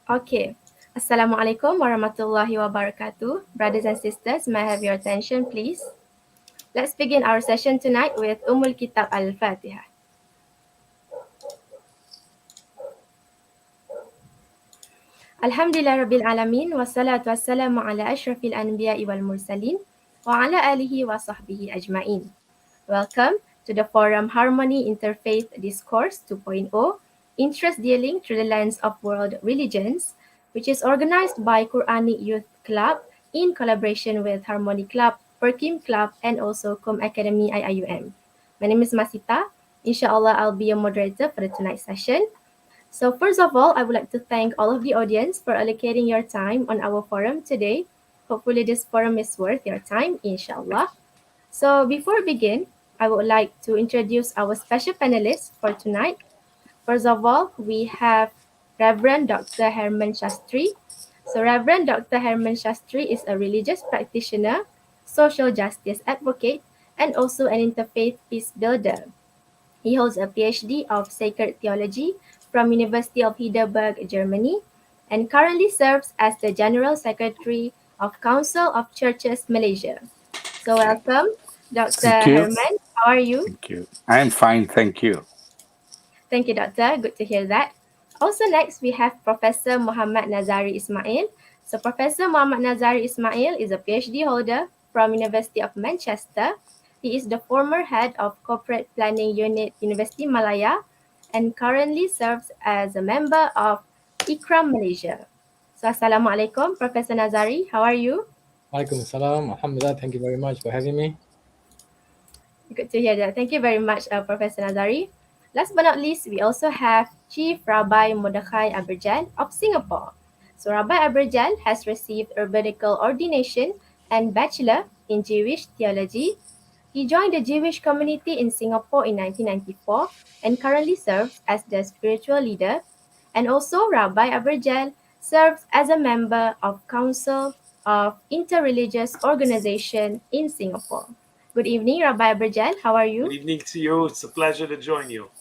Okay. Assalamualaikum warahmatullahi wabarakatuh. Brothers and sisters, may I have your attention, please? Let's begin our session tonight with Kitab Al-Fatiha. Alhamdulillah Rabbil Alamin, wassalatu wassalamu ala ashrafil anbiya'i wal mursalin, wa ala alihi wa sahbihi ajma'in. Welcome to the forum Harmony Interfaith Discourse 2.0, Interest Dealing Through the Lens of World Religions, which is organized by Quranic Youth Club in collaboration with Harmony Club, Perkim Club, and also Com Academy IIUM. My name is Masita. Inshallah, I'll be your moderator for the tonight's session. So first of all, I would like to thank all of the audience for allocating your time on our forum today. Hopefully this forum is worth your time, inshallah. So before we begin, I would like to introduce our special panelists for tonight. First of all, we have Reverend Dr. Hermen Shatri. So Reverend Dr. Hermen Shatri is a religious practitioner, social justice advocate, and also an interfaith peace builder. He holds a PhD of Sacred Theology from University of Heidelberg, Germany, and currently serves as the General Secretary of Council of Churches Malaysia. So welcome, Thank Dr. you. Herman. How are you? Thank you. I am fine. Thank you. Thank you, Doctor. Good to hear that. Also next, we have Professor Muhammad Nazari Ismail. So Professor Muhammad Nazari Ismail is a PhD holder from University of Manchester. He is the former head of Corporate Planning Unit, University Malaya, and currently serves as a member of IKRAM Malaysia. So Assalamualaikum, Professor Nazari. How are you? Alaikum Assalam. Alhamdulillah. Thank you very much for having me. Good to hear that. Thank you very much, Professor Nazari. Last but not least, we also have Chief Rabbi Mordechai Abergel of Singapore. So Rabbi Abergel has received rabbinical ordination and bachelor in Jewish theology. He joined the Jewish community in Singapore in 1994 and currently serves as the spiritual leader. And also Rabbi Abergel serves as a member of Council of Interreligious Organization in Singapore. Good evening, Rabbi Abergel. How are you? Good evening to you. It's a pleasure to join you.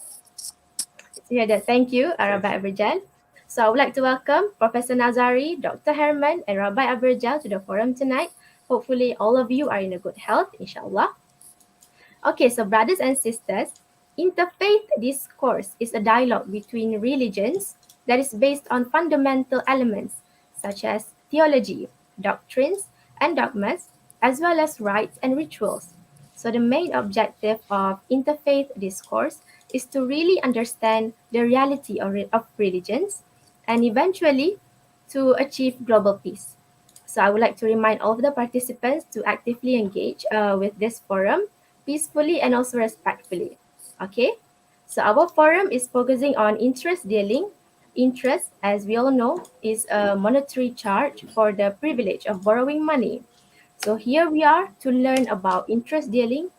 Yeah, thank you, Rabbi Abergel. So I would like to welcome Professor Nazari, Dr. Herman, and Rabbi Abergel to the forum tonight. Hopefully, all of you are in a good health, inshallah. Okay, so brothers and sisters, interfaith discourse is a dialogue between religions that is based on fundamental elements such as theology, doctrines, and dogmas, as well as rites and rituals. So the main objective of interfaith discourse is to really understand the reality of religions and eventually to achieve global peace. So I would like to remind all of the participants to actively engage with this forum peacefully and also respectfully. Okay, so our forum is focusing on interest dealing. Interest, as we all know, is a monetary charge for the privilege of borrowing money. So here we are to learn about interest dealing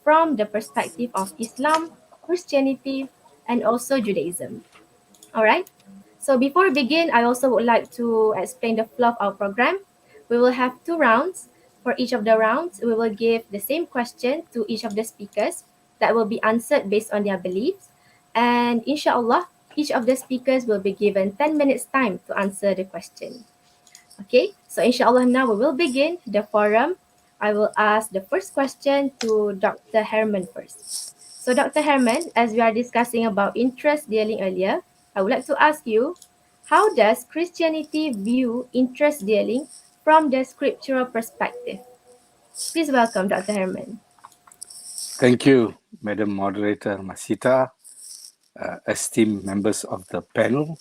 from the perspective of Islam, Christianity, and also Judaism. All right. So before we begin, I also would like to explain the flow of our program. We will have two rounds. For each of the rounds, we will give the same question to each of the speakers that will be answered based on their beliefs. And inshallah, each of the speakers will be given 10 minutes time to answer the question. Okay, so inshallah now we will begin the forum. I will ask the first question to Dr. Herman first. So Dr. Herman, as we are discussing about interest dealing earlier, I would like to ask you, how does Christianity view interest dealing from the scriptural perspective? Please welcome Dr. Herman. Thank you, Madam Moderator Masita, esteemed members of the panel.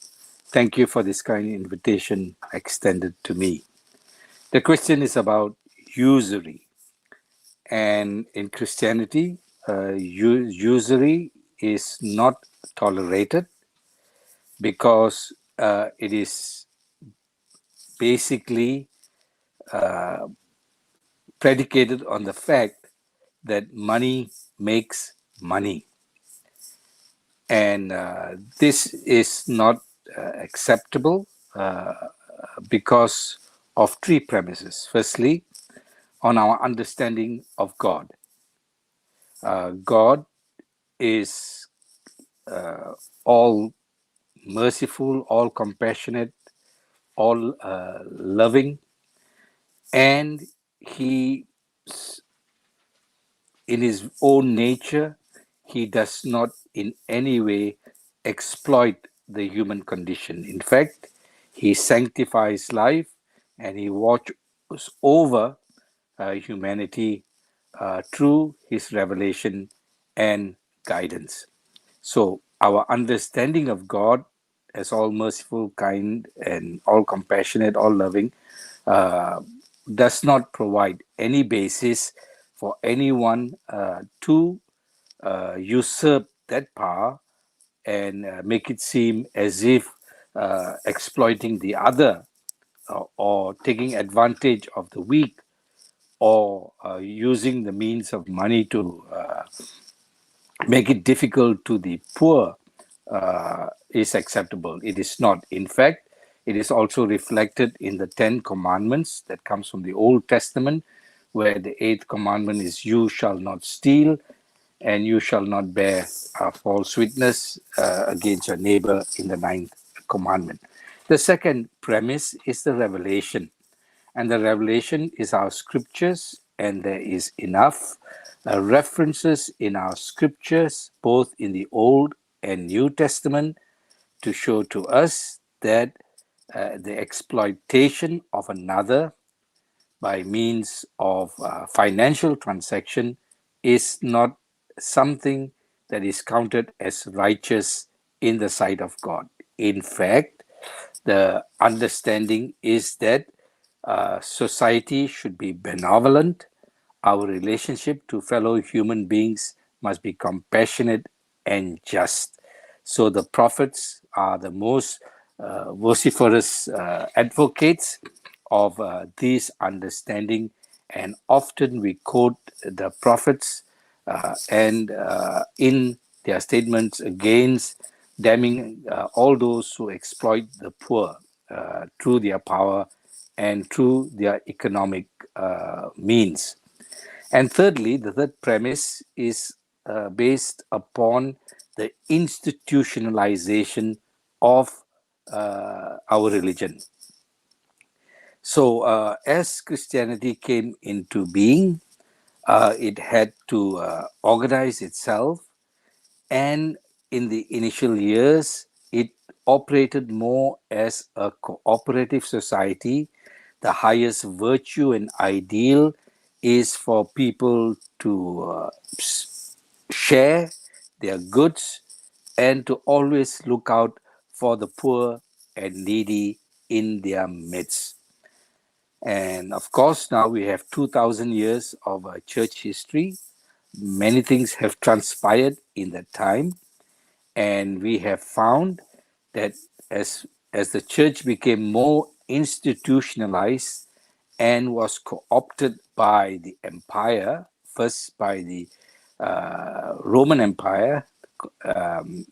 Thank you for this kind invitation extended to me. The question is about usury. And in Christianity, usury is not tolerated because it is basically predicated on the fact that money makes money. And this is not acceptable because of three premises. Firstly, on our understanding of God. God is all merciful, all compassionate, all loving, and he, in his own nature, he does not in any way exploit the human condition. In fact, he sanctifies life and he watches over humanity through his revelation and guidance. So, our understanding of God as all merciful, kind, and all compassionate, all loving, uh, does not provide any basis for anyone to usurp that power and make it seem as if exploiting the other or taking advantage of the weak or using the means of money to make it difficult to the poor is acceptable. It is not. In fact, it is also reflected in the 10 commandments that comes from the Old Testament, where the 8th commandment is you shall not steal and you shall not bear false witness against your neighbor in the 9th commandment. The second premise is the revelation. And the revelation is our scriptures, and there is enough references in our scriptures, both in the Old and New Testament, to show to us that the exploitation of another by means of financial transaction is not something that is counted as righteous in the sight of God. In fact, the understanding is that society should be benevolent. Our relationship to fellow human beings must be compassionate and just. So the prophets are the most vociferous advocates of this understanding, and often we quote the prophets and in their statements against damning all those who exploit the poor through their power and through their economic means. And thirdly, the third premise is based upon the institutionalization of our religion. So, as Christianity came into being, it had to organize itself, and in the initial years, it operated more as a cooperative society. The highest virtue and ideal is for people to share their goods and to always look out for the poor and needy in their midst. And of course, now we have 2000 years of church history. Many things have transpired in that time, and we have found that as the church became more institutionalized and was co-opted by the empire, first by the Roman Empire,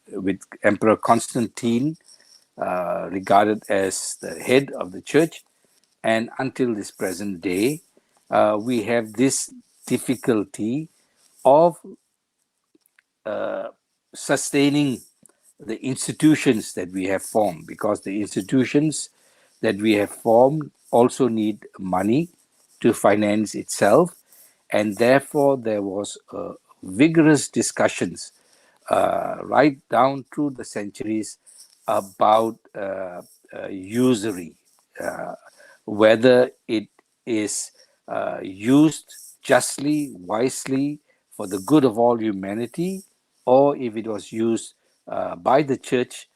with Emperor Constantine regarded as the head of the church, and until this present day, we have this difficulty of sustaining the institutions that we have formed, because the institutions that we have formed also need money to finance itself, and therefore there was vigorous discussions right down through the centuries about usury, whether it is used justly, wisely, for the good of all humanity, or if it was used by the church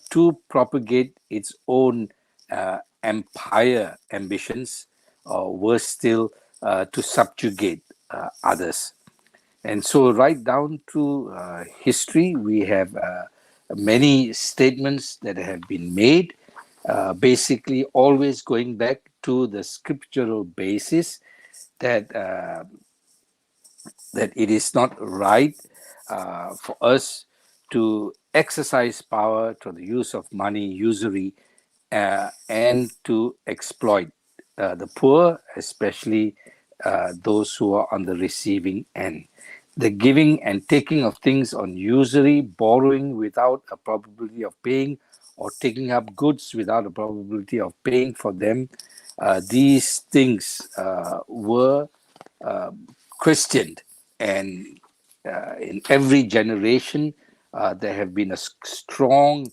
to propagate its own empire ambitions, or worse still, to subjugate others. And so, right down through history, we have many statements that have been made, basically always going back to the scriptural basis that that it is not right for us to exercise power through the use of money, usury, and to exploit the poor, especially those who are on the receiving end. The giving and taking of things on usury, borrowing without a probability of paying, or taking up goods without a probability of paying for them. These things were questioned, and in every generation, there have been a strong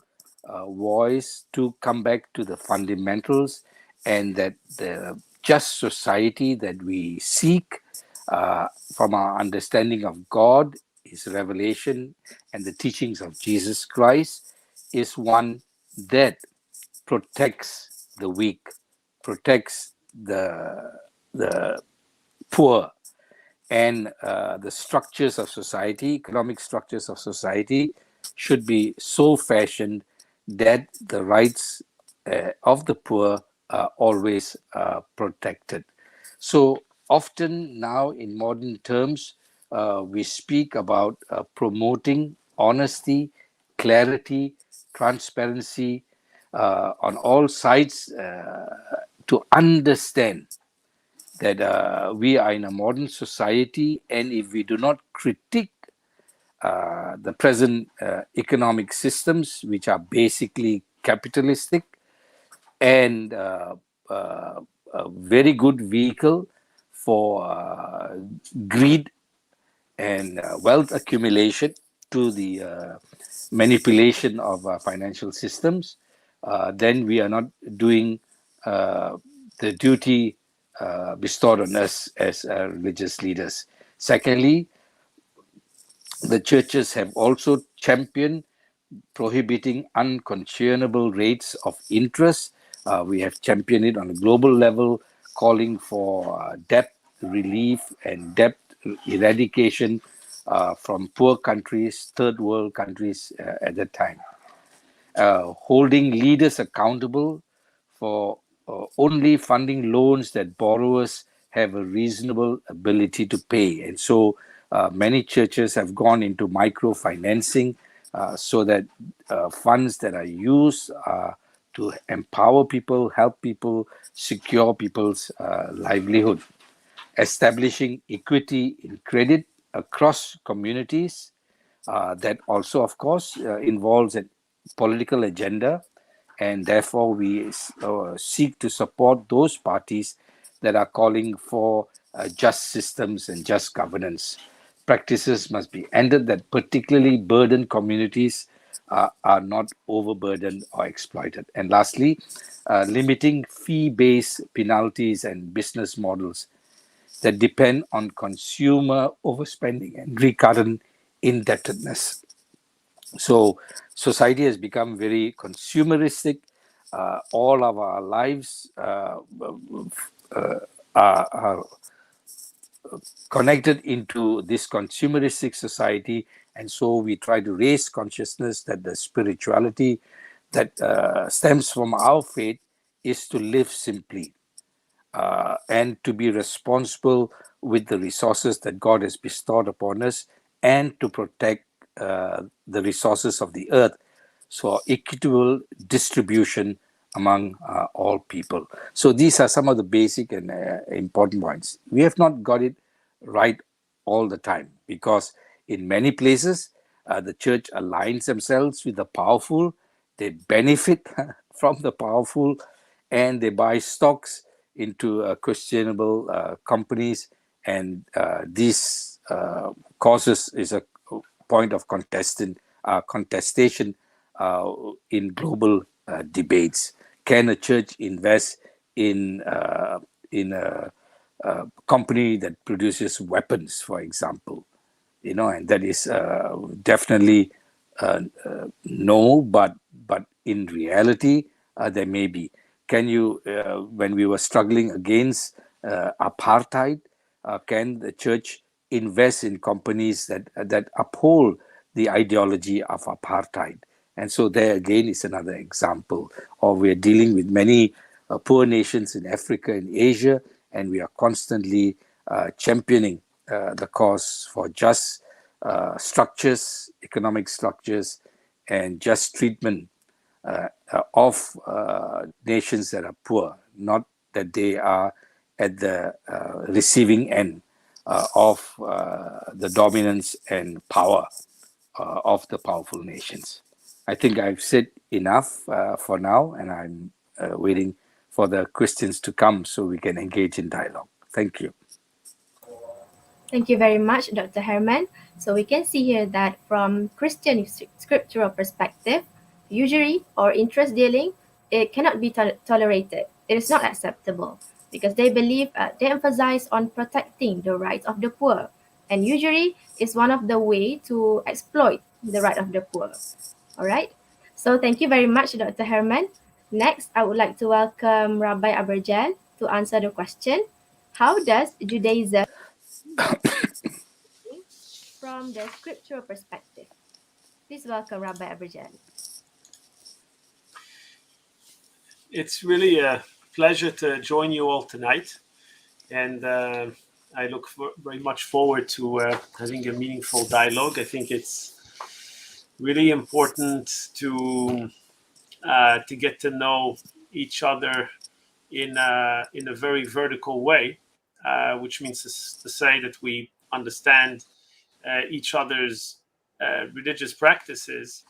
voice to come back to the fundamentals, and that the just society that we seek from our understanding of God, His revelation, and the teachings of Jesus Christ is one that protects the weak, protects the poor, and the structures of society, economic structures of society, should be so fashioned that the rights of the poor are always protected. So often now in modern terms, we speak about promoting honesty, clarity, transparency on all sides to understand that we are in a modern society, and if we do not critique the present economic systems, which are basically capitalistic and a very good vehicle for greed and wealth accumulation to the manipulation of financial systems, then we are not doing the duty bestowed on us as religious leaders. Secondly, the churches have also championed prohibiting unconscionable rates of interest. We have championed it on a global level, calling for debt relief and debt eradication from poor countries, third world countries at that time. Holding leaders accountable for only funding loans that borrowers have a reasonable ability to pay. And so many churches have gone into microfinancing so that funds that are used to empower people, help people, secure people's livelihood. Establishing equity in credit across communities. That also, of course, involves a political agenda, and therefore we seek to support those parties that are calling for just systems and just governance. Practices must be ended that particularly burdened communities are not overburdened or exploited. And lastly, limiting fee-based penalties and business models that depend on consumer overspending and recurrent indebtedness. So society has become very consumeristic. All of our lives are connected into this consumeristic society, and so we try to raise consciousness that the spirituality that stems from our faith is to live simply, and to be responsible with the resources that God has bestowed upon us, and to protect the resources of the earth, so equitable distribution among all people. So these are some of the basic and important points. We have not got it right all the time, because in many places the church aligns themselves with the powerful, they benefit from the powerful, and they buy stocks into questionable companies, and this causes is a point of contestation in global debates. Can a church invest in a company that produces weapons, for example? And that is definitely no, but in reality there may be. Can you, when we were struggling against apartheid, can the church invest in companies that uphold the ideology of apartheid? And so there again is another example. Or we're dealing with many poor nations in Africa and Asia, and we are constantly championing the cause for just structures, economic structures, and just treatment of nations that are poor, not that they are at the receiving end of the dominance and power of the powerful nations. I think I've said enough for now, and I'm waiting for the questions to come so we can engage in dialogue. Thank you. Thank you very much, Dr. Herman. So we can see here that from Christian scriptural perspective, usury or interest dealing, it cannot be tolerated. It is not acceptable because they believe they emphasize on protecting the rights of the poor, and usury is one of the way to exploit the right of the poor. All right. So thank you very much, Dr. Herman. Next, I would like to welcome Rabbi Abergel to answer the question: how does Judaism from the scriptural perspective? Please welcome Rabbi Abergel. It's really a pleasure to join you all tonight, and I look very much forward to having a meaningful dialogue. I think it's really important to get to know each other in a very vertical way, which means to say that we understand each other's religious practices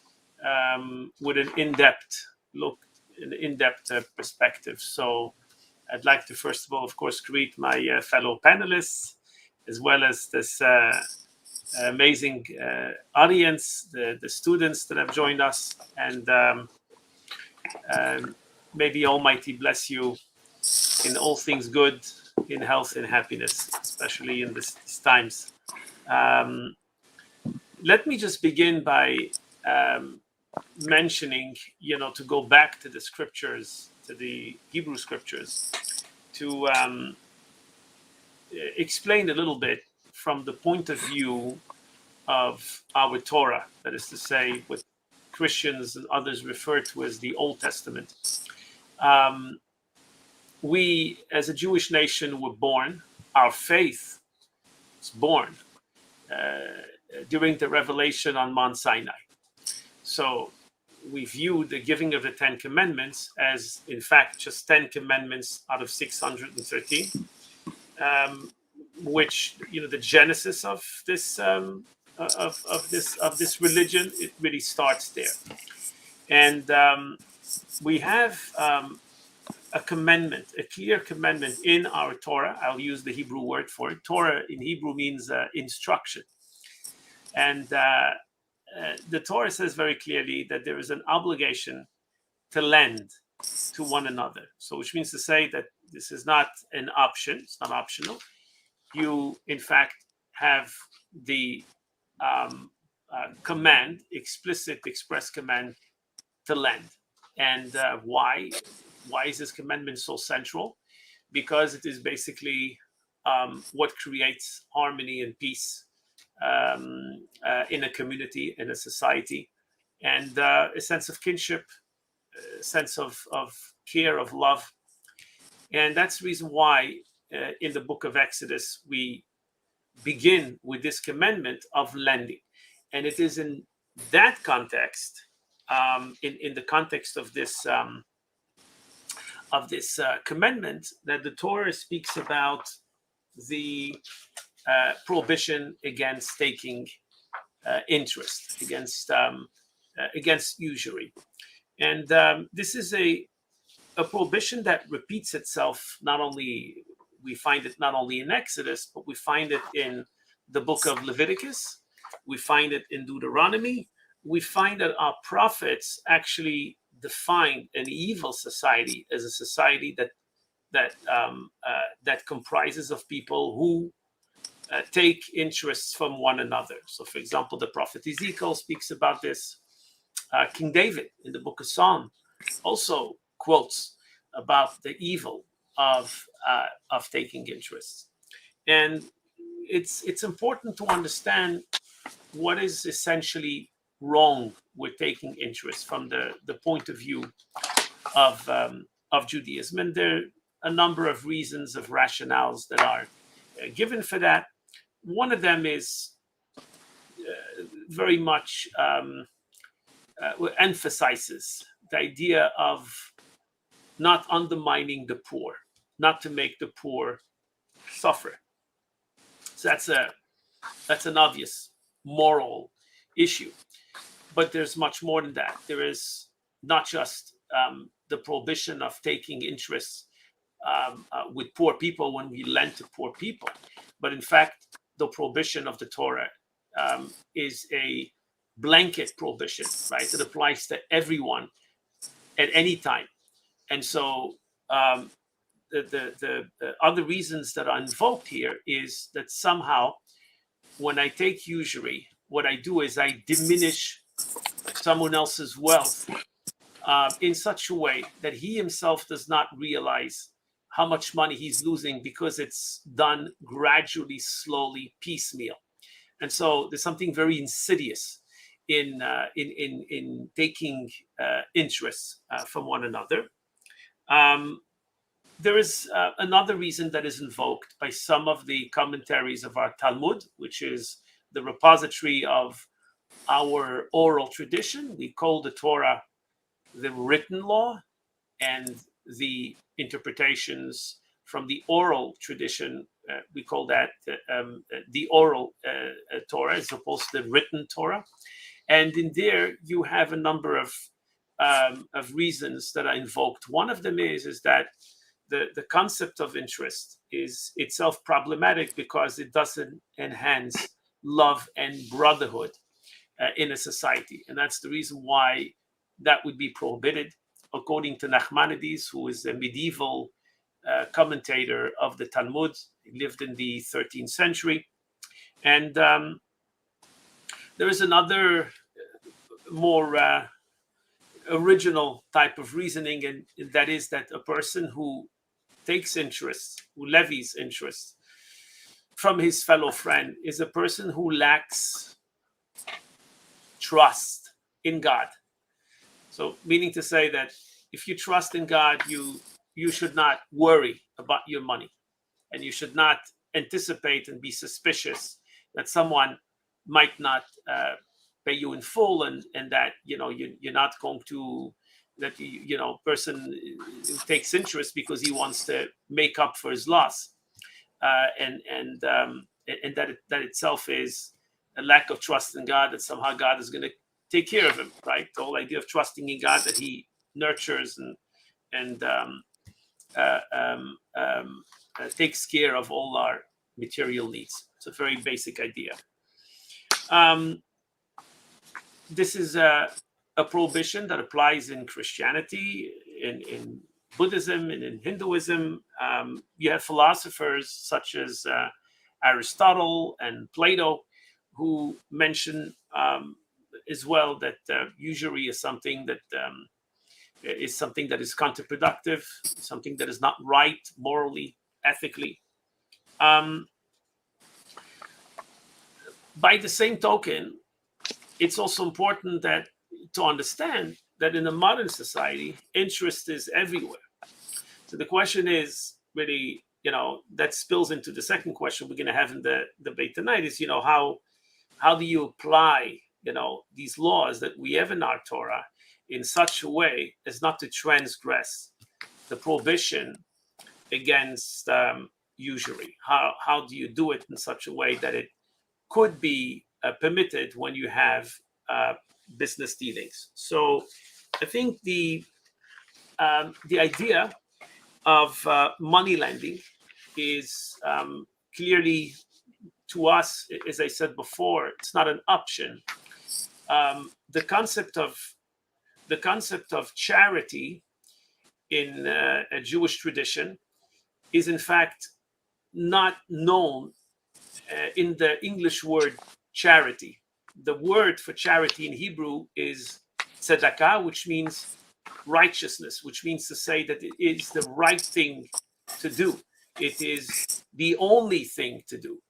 with an in-depth look, an in-depth perspective. So I'd like to first of all, of course, greet my fellow panelists, as well as this amazing audience, the students that have joined us, and may the Almighty bless you in all things good, in health and happiness, especially in these times. Let me just begin by mentioning, to go back to the scriptures, to the Hebrew scriptures, to explain a little bit from the point of view of our Torah, that is to say, what Christians and others refer to as the Old Testament. We, as a Jewish nation, were born, our faith was born during the revelation on Mount Sinai. So we view the giving of the Ten Commandments as, in fact, just 10 commandments out of 613, which, the genesis of this this religion, it really starts there. And we have a commandment, a clear commandment in our Torah. I'll use the Hebrew word for it. Torah in Hebrew means instruction. And the Torah says very clearly that there is an obligation to lend to one another. So which means to say that this is not an option. It's not optional. You, in fact, have the command, explicit, express command to lend. And why? Why is this commandment so central? Because it is basically what creates harmony and peace in a community, in a society, and a sense of kinship, a sense of care, of love. And that's the reason why in the book of Exodus, we begin with this commandment of lending. And it is in that context, in the context of this commandment, that the Torah speaks about the prohibition against taking interest, against usury. And this is a prohibition that repeats itself. We find it not only in Exodus, but we find it in the book of Leviticus. We find it in Deuteronomy. We find that our prophets actually defined an evil society as a society that comprises of people who take interests from one another. So, for example, the prophet Ezekiel speaks about this. King David in the book of Psalm also quotes about the evil of taking interests. And it's important to understand what is essentially wrong with taking interest from the point of view of Judaism. And there are a number of reasons, of rationales that are given for that. One of them is very much emphasizes the idea of not undermining the poor, not to make the poor suffer. So that's an obvious moral issue. But there's much more than that. There is not just the prohibition of taking interest with poor people when we lend to poor people, but in fact, the prohibition of the Torah is a blanket prohibition, right? It applies to everyone at any time. And so the other reasons that are invoked here is that somehow when I take usury, what I do is I diminish someone else's wealth in such a way that he himself does not realize how much money he's losing because it's done gradually, slowly, piecemeal. And so there's something very insidious in taking interest from one another. There is another reason that is invoked by some of the commentaries of our Talmud, which is the repository of our oral tradition. We call the Torah the written law, and the interpretations from the oral tradition, we call that the oral Torah as opposed to the written Torah. And in there, you have a number of reasons that are invoked. One of them is that the concept of interest is itself problematic because it doesn't enhance love and brotherhood in a society. And that's the reason why that would be prohibited, according to Nachmanides, who is a medieval commentator of the Talmud. He lived in the 13th century. And there is another more original type of reasoning, and that is that a person who takes interest, who levies interest from his fellow friend, is a person who lacks trust in God. So, meaning to say that if you trust in God, you should not worry about your money, and you should not anticipate and be suspicious that someone might not pay you in full, and that you're not going to, that person takes interest because he wants to make up for his loss, and that itself is a lack of trust in God, that somehow God is going to take care of him, right? The whole idea of trusting in God, that he nurtures and takes care of all our material needs. It's a very basic idea. This is a prohibition that applies in Christianity, in Buddhism, and in Hinduism. You have philosophers such as Aristotle and Plato, who mention as well that usury is something that is counterproductive, something that is not right morally, ethically. By the same token, it's also important to understand that in a modern society, interest is everywhere. So the question is really, that spills into the second question we're going to have in the debate tonight is, how do you apply, these laws that we have in our Torah in such a way as not to transgress the prohibition against usury? How do you do it in such a way that it could be permitted when you have business dealings? So I think the idea of money lending is clearly, to us, as I said before, it's not an option. The concept of charity in a Jewish tradition is in fact not known in the English word charity. The word for charity in Hebrew is tzedakah, which means righteousness, which means to say that it is the right thing to do. It is the only thing to do.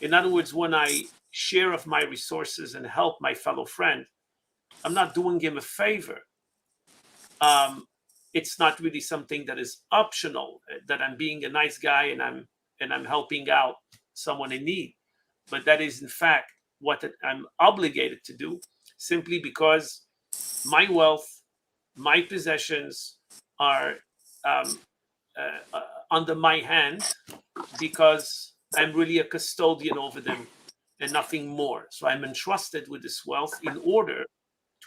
In other words, when I share of my resources and help my fellow friend, I'm not doing him a favor. It's not really something that is optional, that I'm being a nice guy and I'm helping out someone in need. But that is in fact what I'm obligated to do, simply because my wealth, my possessions are under my hand, because I'm really a custodian over them and nothing more. So I'm entrusted with this wealth in order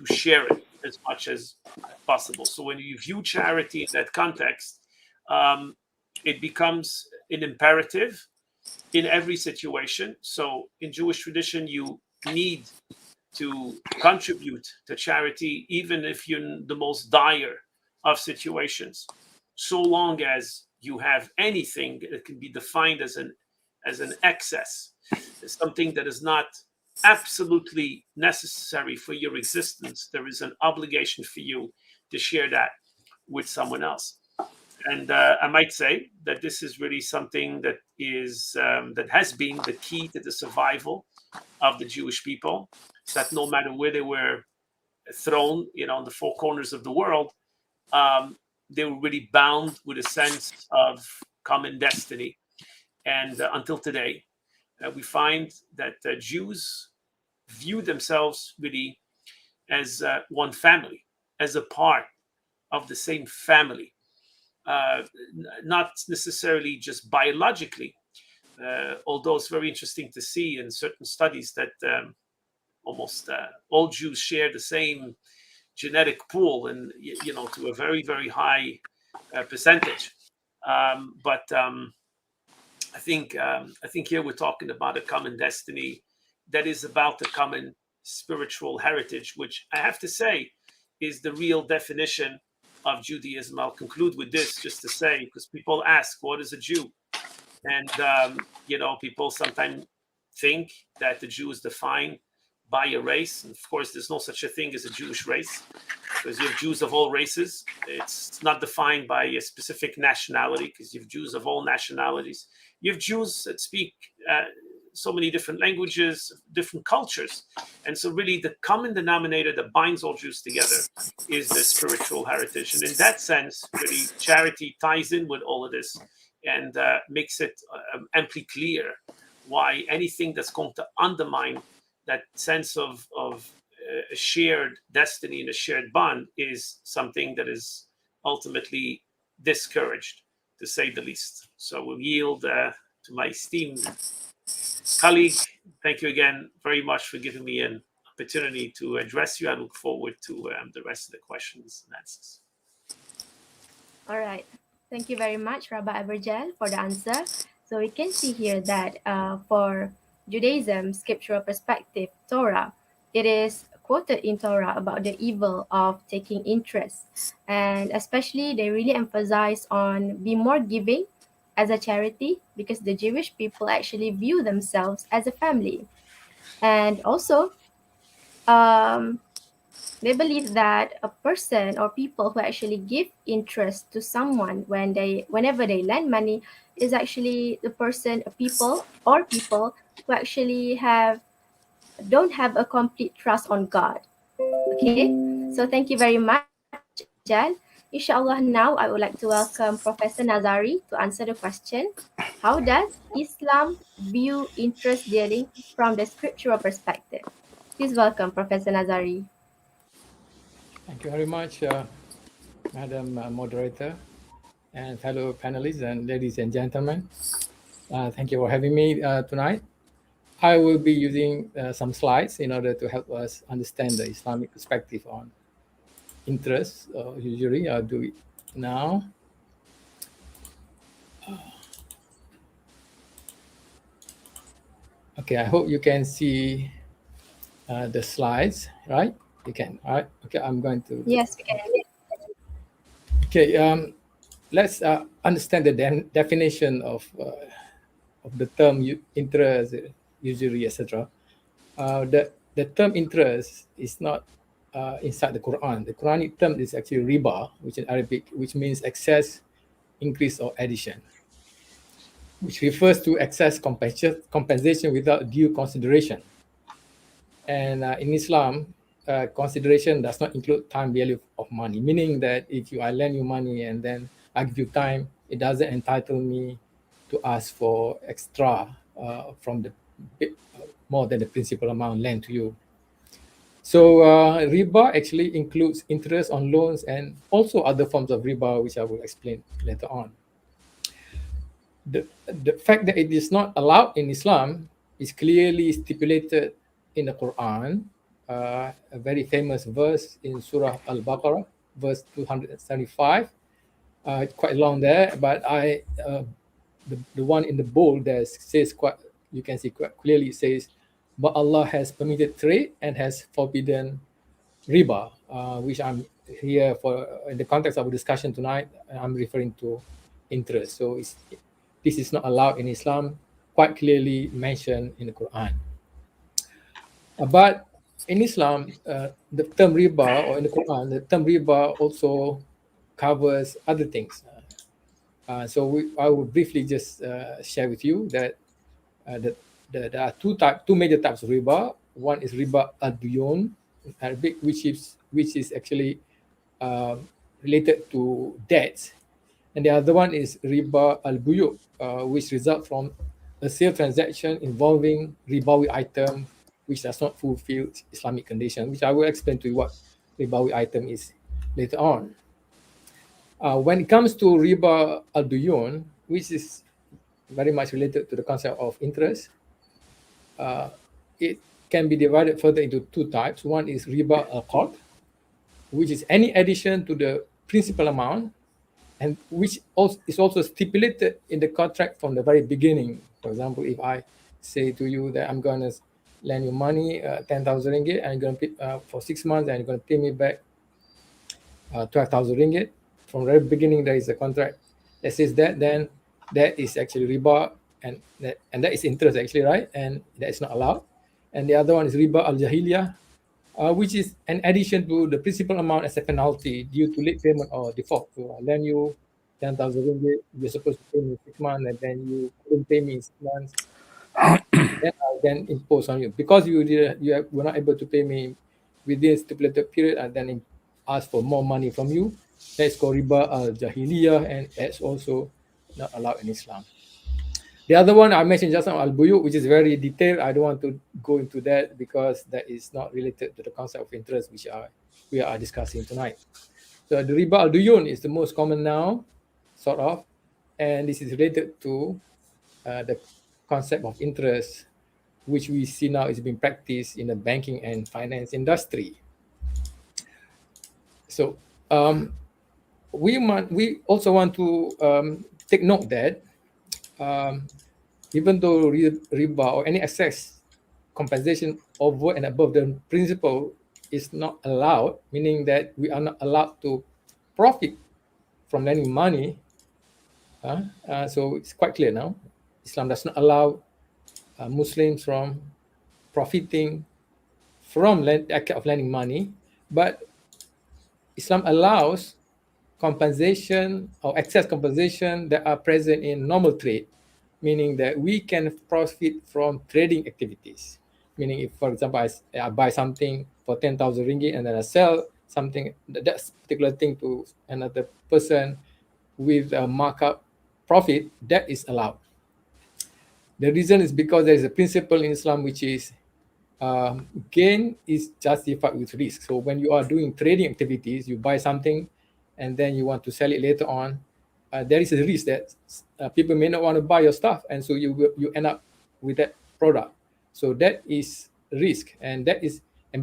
share it as much as possible. So when you view charity in that context, it becomes an imperative in every situation. So in Jewish tradition, you need to contribute to charity, even if you're in the most dire of situations, so long as you have anything that can be defined as an excess, as something that is not absolutely necessary for your existence. There is an obligation for you to share that with someone else. And I might say that this is really something that is that has been the key to the survival of the Jewish people. So that no matter where they were thrown, on the four corners of the world, they were really bound with a sense of common destiny. And until today, we find that Jews view themselves really as one family, as a part of the same family, not necessarily just biologically, although it's very interesting to see in certain studies that almost all Jews share the same genetic pool, and to a very, very high percentage. But I think here we're talking about a common destiny that is about the common spiritual heritage, which I have to say is the real definition of Judaism. I'll conclude with this just to say, because people ask, what is a Jew? And, people sometimes think that the Jew is defined by a race. And of course, there's no such a thing as a Jewish race, because you have Jews of all races. It's not defined by a specific nationality, because you have Jews of all nationalities. You have Jews that speak so many different languages, different cultures. And so really the common denominator that binds all Jews together is the spiritual heritage. And in that sense, really charity ties in with all of this and makes it amply clear why anything that's going to undermine that sense of a shared destiny and a shared bond is something that is ultimately discouraged, to say the least. So we'll yield to my esteemed colleague. Thank you again very much for giving me an opportunity to address you. I look forward to the rest of the questions and answers. All right. Thank you very much, Rabbi Abergel, for the answer. So we can see here that for Judaism, scriptural perspective, Torah, it is quoted in Torah about the evil of taking interest. And especially, they really emphasize on be more giving as a charity, because the Jewish people actually view themselves as a family. And also, um, they believe that a person or people who actually give interest to someone whenever they lend money is actually the person, people who actually don't have a complete trust on God. Okay, so thank you very much, Abergel. Inshallah, now I would like to welcome Professor Nazari to answer the question: how does Islam view interest dealing from the scriptural perspective? Please welcome Professor Nazari. Thank you very much, Madam Moderator, and fellow panelists and ladies and gentlemen. Thank you for having me tonight. I will be using some slides in order to help us understand the Islamic perspective on interest. Usually I'll do it now. Okay, I hope you can see the slides, right? You can, all right? Okay, I'm going to. Yes, we can. Okay, let's understand the definition of the term interest, usury, etc. The term interest is not inside the Quran. The Quranic term is actually riba, which in Arabic, which means excess, increase, or addition, which refers to excess compensation without due consideration. And in Islam, consideration does not include time value of money, meaning that if I lend you money and then I give you time, it doesn't entitle me to ask for extra from the more than the principal amount lent to you. So riba actually includes interest on loans and also other forms of riba, which I will explain later on. The fact that it is not allowed in Islam is clearly stipulated in the Quran, a very famous verse in Surah Al-Baqarah, verse 275. It's quite long there, but the one in the bold there says quite, you can see quite clearly, it says, but Allah has permitted trade and has forbidden riba, which I'm here for in the context of a discussion tonight. I'm referring to interest. So this is not allowed in Islam, quite clearly mentioned in the Quran. But in Islam, the term riba, or in the Quran, the term riba also covers other things. So I will briefly just share with you that there are two major types of riba. One is riba al-duyun, Arabic, which is actually related to debts, and the other one is riba al-buyu, which result from a sale transaction involving ribawi item which does not fulfill Islamic condition, which I will explain to you what ribawi item is later on. When it comes to riba al-duyun, which is very much related to the concept of interest, it can be divided further into two types. One is riba al-qard, which is any addition to the principal amount, and which is also stipulated in the contract from the very beginning. For example, if I say to you that I'm going to lend you money, 10,000 ringgit, and you're going to pay for 6 months, and you're going to pay me back 12,000 ringgit. From the very beginning, there is a contract that says that, then that is actually riba, and that is interest actually, right? And that is not allowed. And the other one is riba al-jahiliyah, which is an addition to the principal amount as a penalty due to late payment or default. So I lend you 10,000 ringgit, you're supposed to pay me 6 months, and then you couldn't pay me in 6 months. Then I then impose on you. Because you were not able to pay me within a stipulated period, and then ask for more money from you. That's called riba al-jahiliyah, and that's also not allowed in Islam. The other one I mentioned just now, al-buyu, which is very detailed. I don't want to go into that because that is not related to the concept of interest, which we are discussing tonight. So the riba al-duyun is the most common now, sort of, and this is related to the concept of interest, which we see now is being practiced in the banking and finance industry. So we also want to take note that even though riba or any excess compensation over and above the principal is not allowed, meaning that we are not allowed to profit from lending money. So it's quite clear now. Islam does not allow Muslims from profiting from the act of lending money, but Islam allows compensation or excess compensation that are present in normal trade, meaning that we can profit from trading activities. Meaning, if, for example, I buy something for 10,000 ringgit and then I sell something, that particular thing, to another person with a markup profit, that is allowed. The reason is because there is a principle in Islam which is gain is justified with risk. So when you are doing trading activities, you buy something and then you want to sell it later on, there is a risk that people may not want to buy your stuff, and so you end up with that product. So that is risk, and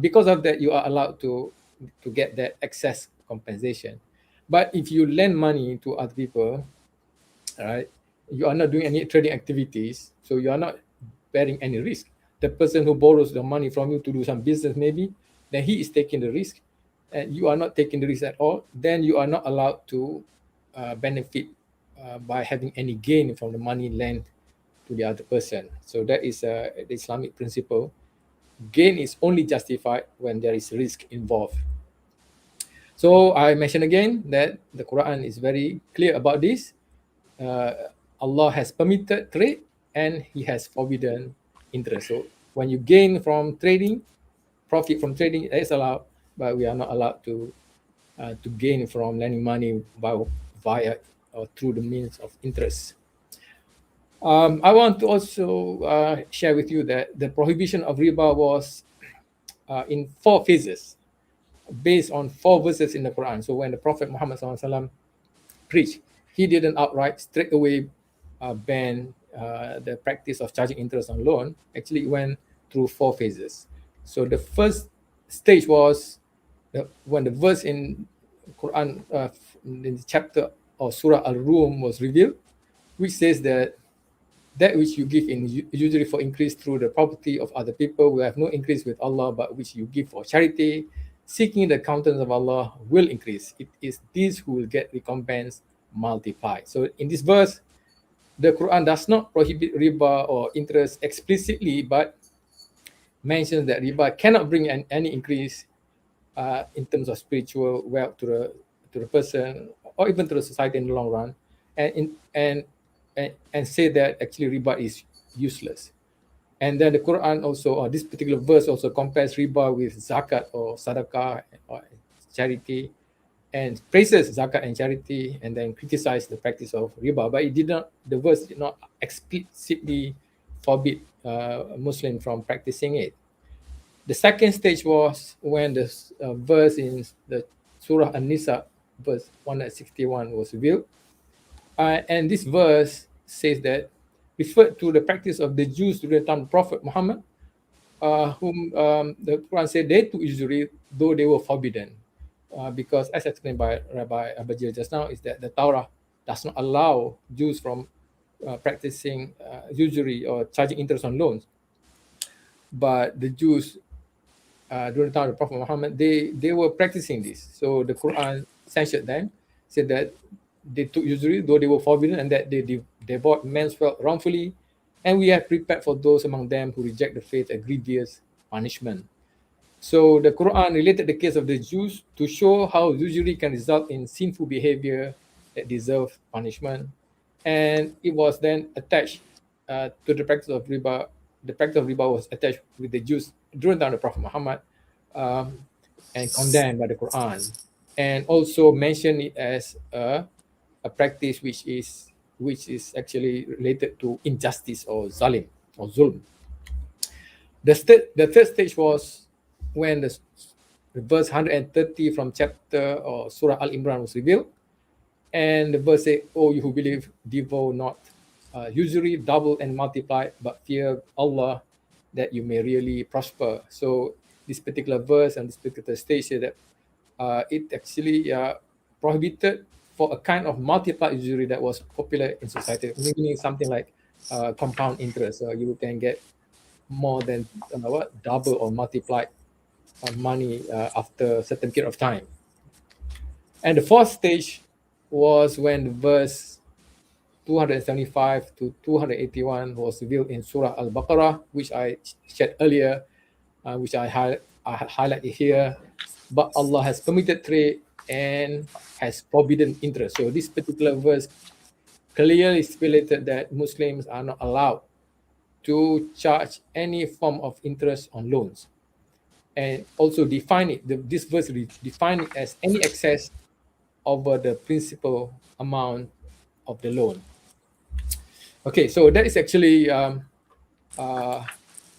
because of that, you are allowed to get that excess compensation. But if you lend money to other people, right, you are not doing any trading activities, so you are not bearing any risk. The person who borrows the money from you to do some business, maybe, then he is taking the risk, and you are not taking the risk at all. Then you are not allowed to benefit by having any gain from the money lent to the other person. So that is the Islamic principle. Gain is only justified when there is risk involved. So I mention again that the Quran is very clear about this. Allah has permitted trade and He has forbidden interest. So when you gain from trading, profit from trading, that is allowed, but we are not allowed to gain from lending money via or through the means of interest. I want to also share with you that the prohibition of riba was in 4 phases, based on 4 verses in the Quran. So when the Prophet Muhammad SAW preached, he didn't outright straight away ban the practice of charging interest on loan. Actually, it went through 4 phases. So the first stage was when the verse in Quran in the chapter or Surah Al-Rum was revealed, which says that which you give in usually for increase through the property of other people will have no increase with Allah, but which you give for charity, seeking the countenance of Allah will increase. It is these who will get recompense multiplied. So in this verse, the Quran does not prohibit riba or interest explicitly, but mentions that riba cannot bring any increase in terms of spiritual wealth to the person or even to the society in the long run, and say that actually riba is useless. And then the Quran also, or this particular verse also compares riba with zakat or sadaqah or charity, and praises zakat and charity, and then criticizes the practice of riba. But the verse did not explicitly forbid Muslim from practicing it. The second stage was when the verse in the Surah An-Nisa, verse 161 was revealed. And this verse says that, referred to the practice of the Jews during the time of Prophet Muhammad, whom the Quran said they took usury, though they were forbidden. Because as explained by Rabbi Abergel just now, is that the Torah does not allow Jews from practicing usury or charging interest on loans. But the Jews during the time of the Prophet Muhammad, they were practicing this. So the Quran censured them, said that they took usury, though they were forbidden, and that they bought men's wealth wrongfully, and we have prepared for those among them who reject the faith a grievous punishment. So the Quran related the case of the Jews to show how usury can result in sinful behavior that deserve punishment, and it was then attached to the practice of riba. The practice of riba was attached with the Jews during the time of the Prophet Muhammad, and condemned by the Quran, and also mentioned it as a practice which is actually related to injustice or zalim or zulm. The third stage was when the verse 130 from chapter or Surah Al-Imran was revealed, and the verse said, "Oh, you who believe, devour not usury, double and multiply, but fear Allah that you may really prosper." So this particular verse and this particular stage say that it actually prohibited for a kind of multiplied usury that was popular in society, meaning something like compound interest. You can get more than double or multiplied money after a certain period of time. And the fourth stage was when verse 275 to 281 was revealed in Surah Al-Baqarah, which I shared earlier, which I highlighted here. But Allah has permitted trade and has forbidden interest. So this particular verse clearly stipulated that Muslims are not allowed to charge any form of interest on loans, and also define it. This verse define it as any excess over the principal amount of the loan. Okay, so that is actually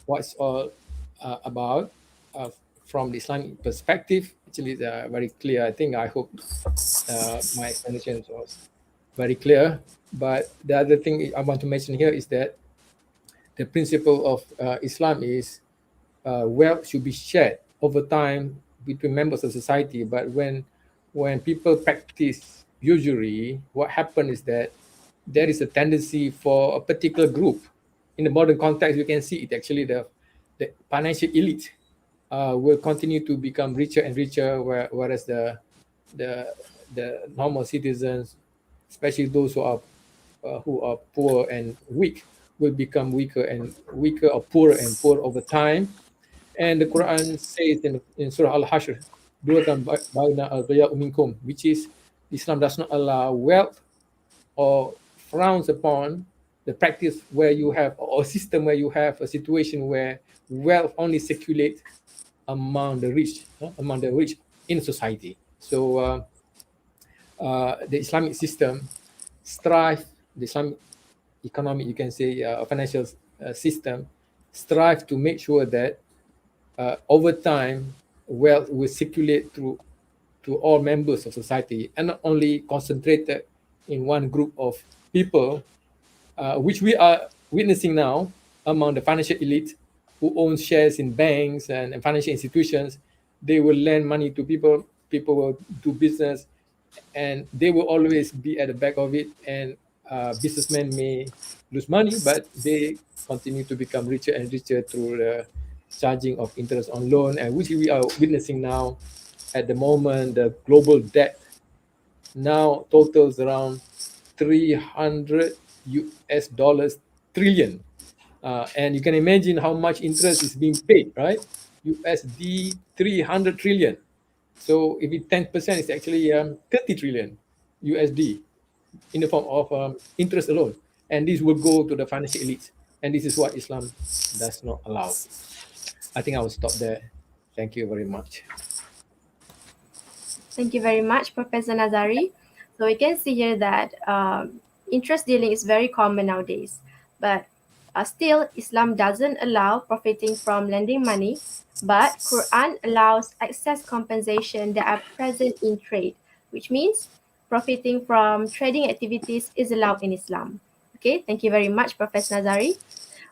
what's all about from the Islamic perspective. Actually, it's very clear. I hope my explanation was very clear. But the other thing I want to mention here is that the principle of Islam is wealth should be shared over time between members of society. But when people practice usury, what happens is that there is a tendency for a particular group. In the modern context, we can see it actually the financial elite will continue to become richer and richer, whereas the normal citizens, especially those who are poor and weak, will become weaker and weaker, or poorer and poorer over time. And the Quran says in Surah Al-Hashr, which is Islam does not allow wealth or frowns upon the practice where you have, or a system where you have a situation where wealth only circulates among the rich in society. So the Islamic system the Islamic economic, you can say, financial system strive to make sure that over time wealth will circulate to all members of society, and not only concentrated in one group of people, which we are witnessing now among the financial elite who own shares in banks and financial institutions. they will lend money to people, people will do business, and they will always be at the back of it. And businessmen may lose money, but they continue to become richer and richer through the charging of interest on loan, and which we are witnessing now. At the moment, the global debt now totals around 300 US dollars trillion. And you can imagine how much interest is being paid, right? USD 300 trillion. So if it's 10%, it's actually 30 trillion USD in the form of interest alone. And this will go to the financial elites. And this is what Islam does not allow. I think I will stop there. Thank you very much. Thank you very much, Professor Nazari. So we can see here that interest dealing is very common nowadays, but still Islam doesn't allow profiting from lending money, but Quran allows excess compensation that are present in trade, which means profiting from trading activities is allowed in Islam. Okay, thank you very much, Professor Nazari.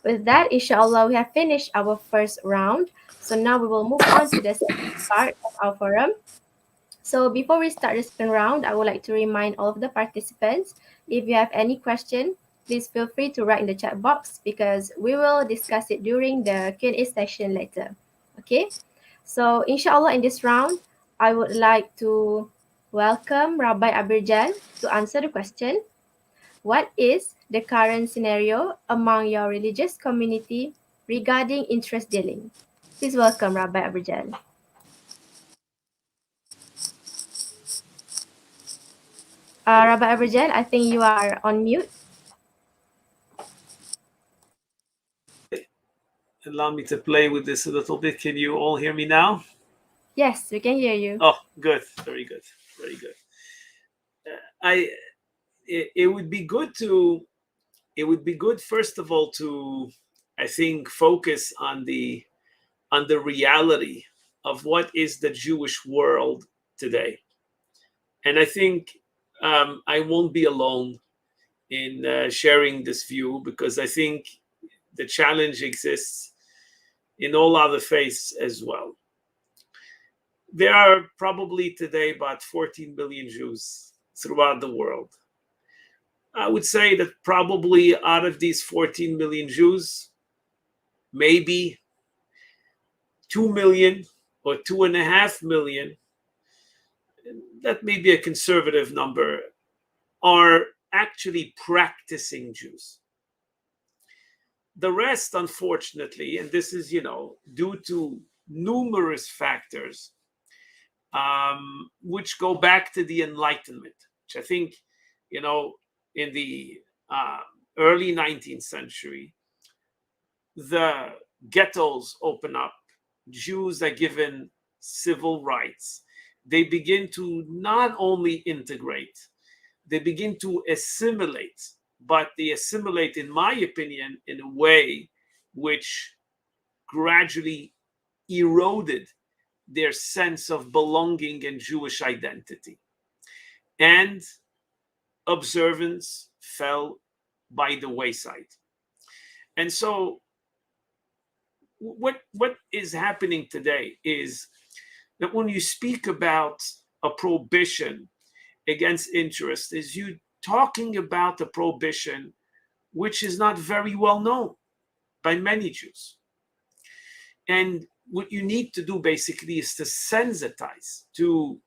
With that, inshallah, we have finished our first round. So now we will move on to the second part of our forum. So before we start the second round, I would like to remind all of the participants, if you have any question, please feel free to write in the chat box because we will discuss it during the Q&A session later. Okay? So inshallah in this round, I would like to welcome Rabbi Abergel to answer the question. What is the current scenario among your religious community regarding interest dealing? Please welcome Rabbi Abergel. Rabbi Abergel, I think you are on mute. Allow me to play with this a little bit. Can you all hear me now? Yes, we can hear you. Oh, good. Very good. Very good. It would be good first of all to, I think, focus on the reality of what is the Jewish world today. And I think I won't be alone in sharing this view, because I think the challenge exists in all other faiths as well. There are probably today about 14 million Jews throughout the world. I would say that probably out of these 14 million Jews, maybe 2 million or 2.5 million, that may be a conservative number, are actually practicing Jews. The rest, unfortunately, and this is, due to numerous factors, which go back to the Enlightenment, which I think, in the early 19th century, the ghettos open up, Jews are given civil rights. They begin to not only integrate, they begin to assimilate, but they assimilate, in my opinion, in a way which gradually eroded their sense of belonging and Jewish identity. And observance fell by the wayside. And so what is happening today is that when you speak about a prohibition against interest, is you talking about a prohibition which is not very well known by many Jews. And what you need to do basically is to sensitize, to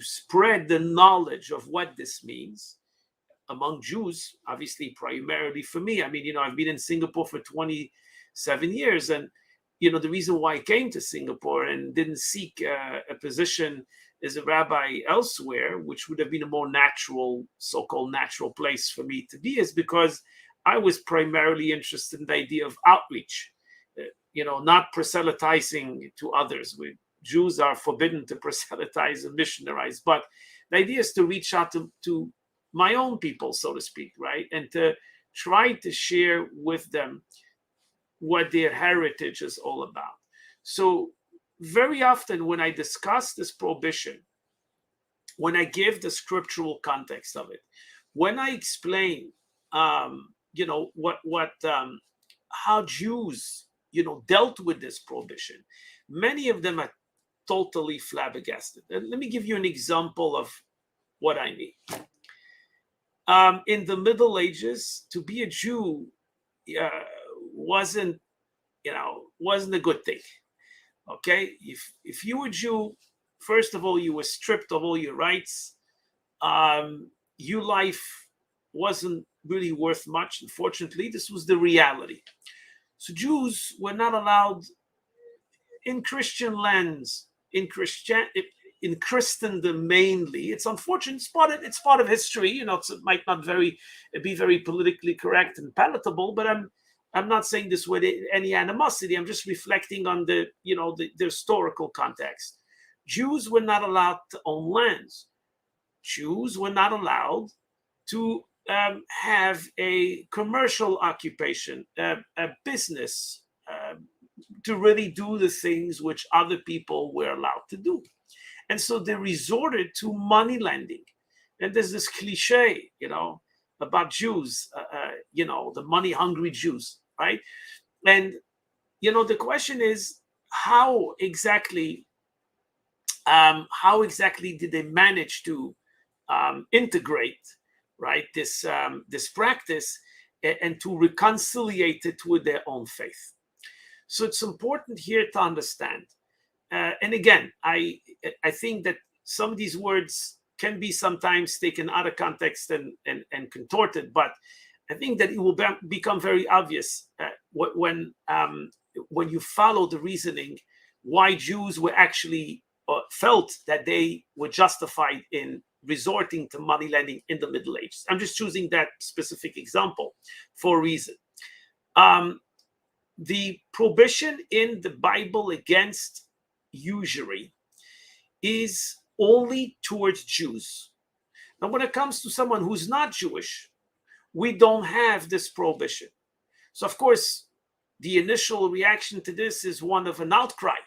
spread the knowledge of what this means among Jews, obviously primarily for me. I mean, I've been in Singapore for 27 years, and the reason why I came to Singapore and didn't seek a position as a rabbi elsewhere, which would have been a more natural, so-called natural place for me to be, is because I was primarily interested in the idea of outreach, not proselytizing to others. Jews are forbidden to proselytize and missionarize, but the idea is to reach out to my own people, so to speak, right? And to try to share with them what their heritage is all about. So very often when I discuss this prohibition, when I give the scriptural context of it, when I explain, how Jews, dealt with this prohibition, many of them totally flabbergasted. And let me give you an example of what I mean. In the Middle Ages, to be a Jew wasn't a good thing. Okay, if you were Jew, first of all, you were stripped of all your rights. Your life wasn't really worth much. Unfortunately, this was the reality. So Jews were not allowed in Christian lands, in Christendom mainly. It's unfortunate. It's part of history. It might not be very politically correct and palatable, but I'm not saying this with any animosity. I'm just reflecting on the historical context. Jews were not allowed to own lands. Jews were not allowed to have a commercial occupation, a business, to really do the things which other people were allowed to do. And so they resorted to money lending. And there's this cliche, about Jews, the money hungry Jews, right? And, the question is, how exactly did they manage to integrate, right, this practice and to reconciliate it with their own faith? So it's important here to understand. And again, I think that some of these words can be sometimes taken out of context and contorted, but I think that it will become very obvious when you follow the reasoning why Jews were actually felt that they were justified in resorting to money lending in the Middle Ages. I'm just choosing that specific example for a reason. The prohibition in the Bible against usury is only towards Jews. Now, when it comes to someone who's not Jewish, we don't have this prohibition. So, of course, the initial reaction to this is one of an outcry.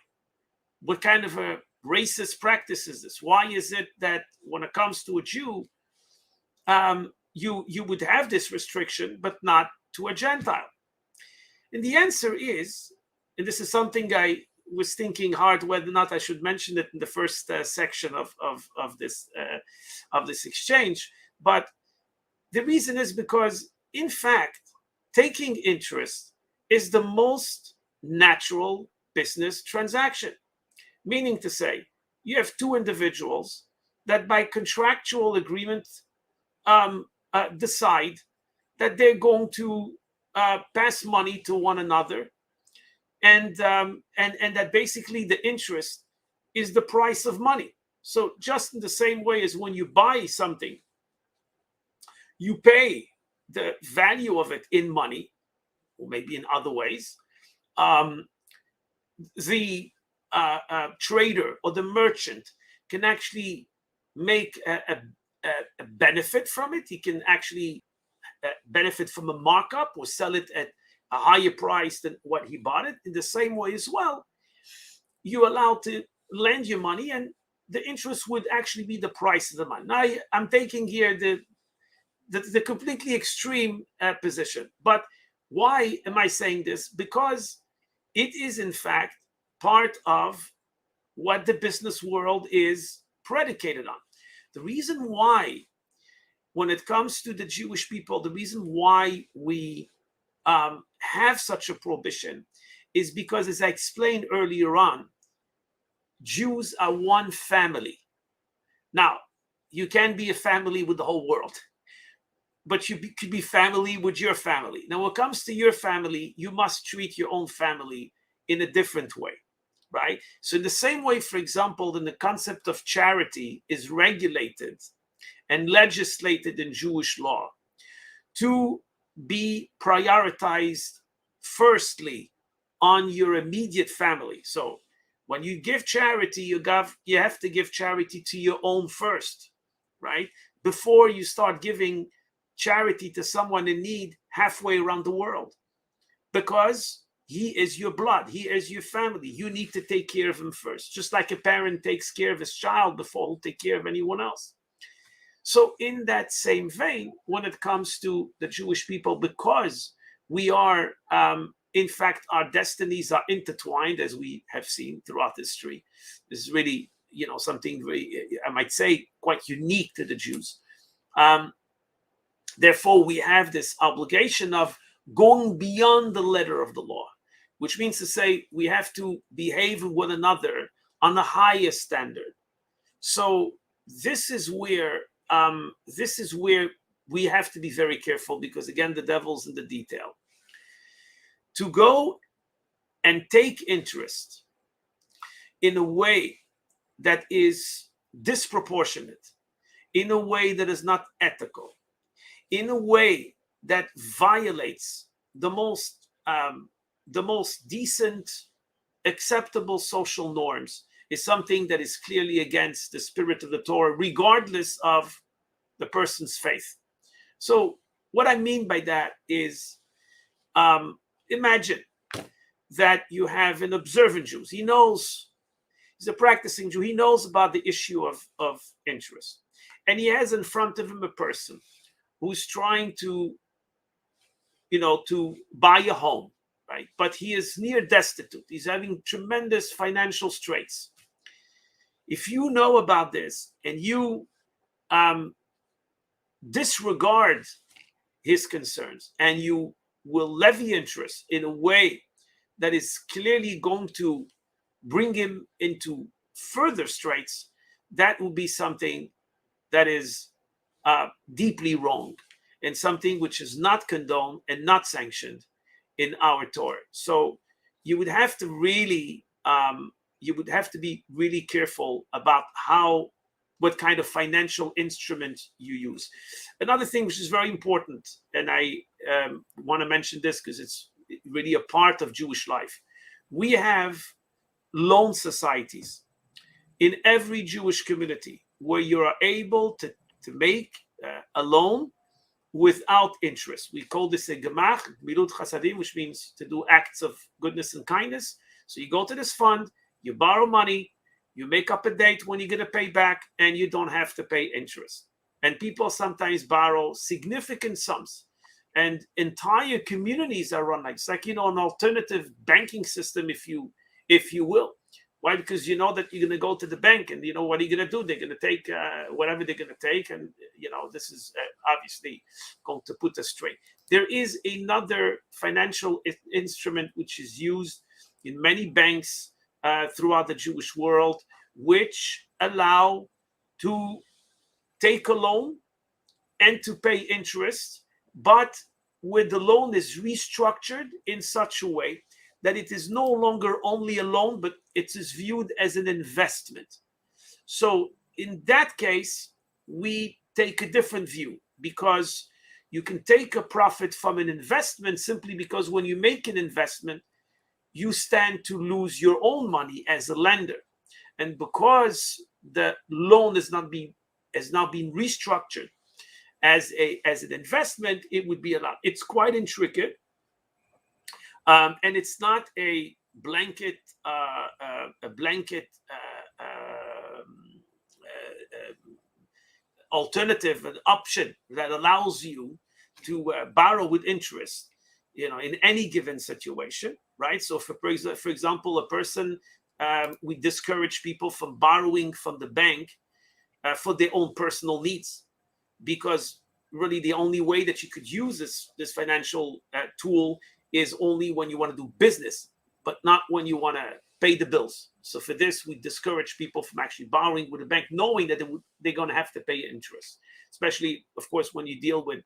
What kind of a racist practice is this? Why is it that when it comes to a Jew, you would have this restriction, but not to a Gentile? And the answer is, and this is something I was thinking hard whether or not I should mention it in the first section of this exchange, but the reason is because, in fact, taking interest is the most natural business transaction. Meaning to say, you have two individuals that by contractual agreement decide that they're going to pass money to one another, and that basically the interest is the price of money. So just in the same way as when you buy something, you pay the value of it in money, or maybe in other ways. The trader or the merchant can actually make a benefit from it. He can actually benefit from a markup or sell it at a higher price than what he bought it. In the same way as well, you're allowed to lend your money, and the interest would actually be the price of the money. Now, I'm taking here the completely extreme position. But why am I saying this? Because it is, in fact, part of what the business world is predicated on. The reason why, when it comes to the Jewish people, the reason why we have such a prohibition is because, as I explained earlier on, Jews are one family. Now, you can be a family with the whole world, but you could be family with your family. Now, when it comes to your family, you must treat your own family in a different way, right? So in the same way, for example, then the concept of charity is regulated and legislated in Jewish law to be prioritized firstly on your immediate family. So when you give charity, you have to give charity to your own first, right? Before you start giving charity to someone in need halfway around the world, because he is your blood, he is your family. You need to take care of him first, just like a parent takes care of his child before he'll take care of anyone else. So in that same vein, when it comes to the Jewish people, because we are in fact, our destinies are intertwined, as we have seen throughout history. This is really, something very, I might say, quite unique to the Jews. Therefore, we have this obligation of going beyond the letter of the law, which means to say we have to behave with one another on the highest standard. So this is where we have to be very careful, because again, the devil's in the detail. To go and take interest in a way that is disproportionate, in a way that is not ethical, in a way that violates the most decent, acceptable social norms, is something that is clearly against the spirit of the Torah, regardless of the person's faith. So what I mean by that is, imagine that you have an observant Jew. He's a practicing Jew. He knows about the issue of interest. And he has in front of him a person who's trying to buy a home, right? But he is near destitute. He's having tremendous financial straits. If you know about this and you disregard his concerns, and you will levy interest in a way that is clearly going to bring him into further straits, that will be something that is deeply wrong, and something which is not condoned and not sanctioned in our Torah. So you would have to really, be really careful about what kind of financial instrument you use. Another thing which is very important, and I want to mention this because it's really a part of Jewish life. We have loan societies in every Jewish community where you are able to make a loan without interest. We call this a gemach, milut chasadim, which means to do acts of goodness and kindness. So you go to this fund, you borrow money, you make up a date when you're going to pay back, and you don't have to pay interest. And people sometimes borrow significant sums, and entire communities are run like it's like an alternative banking system, if you will. Why? Because you know that you're going to go to the bank, and what are you going to do? They're going to take whatever they're going to take, and this is obviously going to put us straight. There is another financial instrument which is used in many banks throughout the Jewish world, which allow to take a loan and to pay interest, but where the loan is restructured in such a way that it is no longer only a loan, but it is viewed as an investment. So in that case, we take a different view, because you can take a profit from an investment simply because when you make an investment, you stand to lose your own money as a lender. And because the loan has now been restructured as an investment, it would be allowed. It's quite intricate, and it's not a blanket alternative, an option that allows you to borrow with interest, in any given situation, right? So for example, a person, we discourage people from borrowing from the bank for their own personal needs, because really the only way that you could use this financial tool is only when you want to do business, but not when you want to pay the bills. So for this, we discourage people from actually borrowing with a bank, knowing that they're going to have to pay interest, especially, of course, when you deal with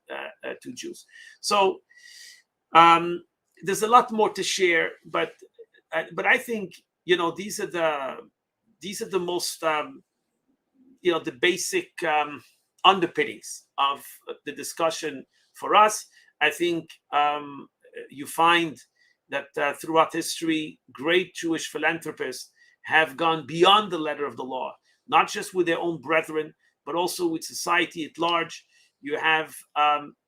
two Jews. So there's a lot more to share, but I think these are the most the basic underpinnings of the discussion for us. I think you find that throughout history, great Jewish philanthropists have gone beyond the letter of the law, not just with their own brethren, but also with society at large. You have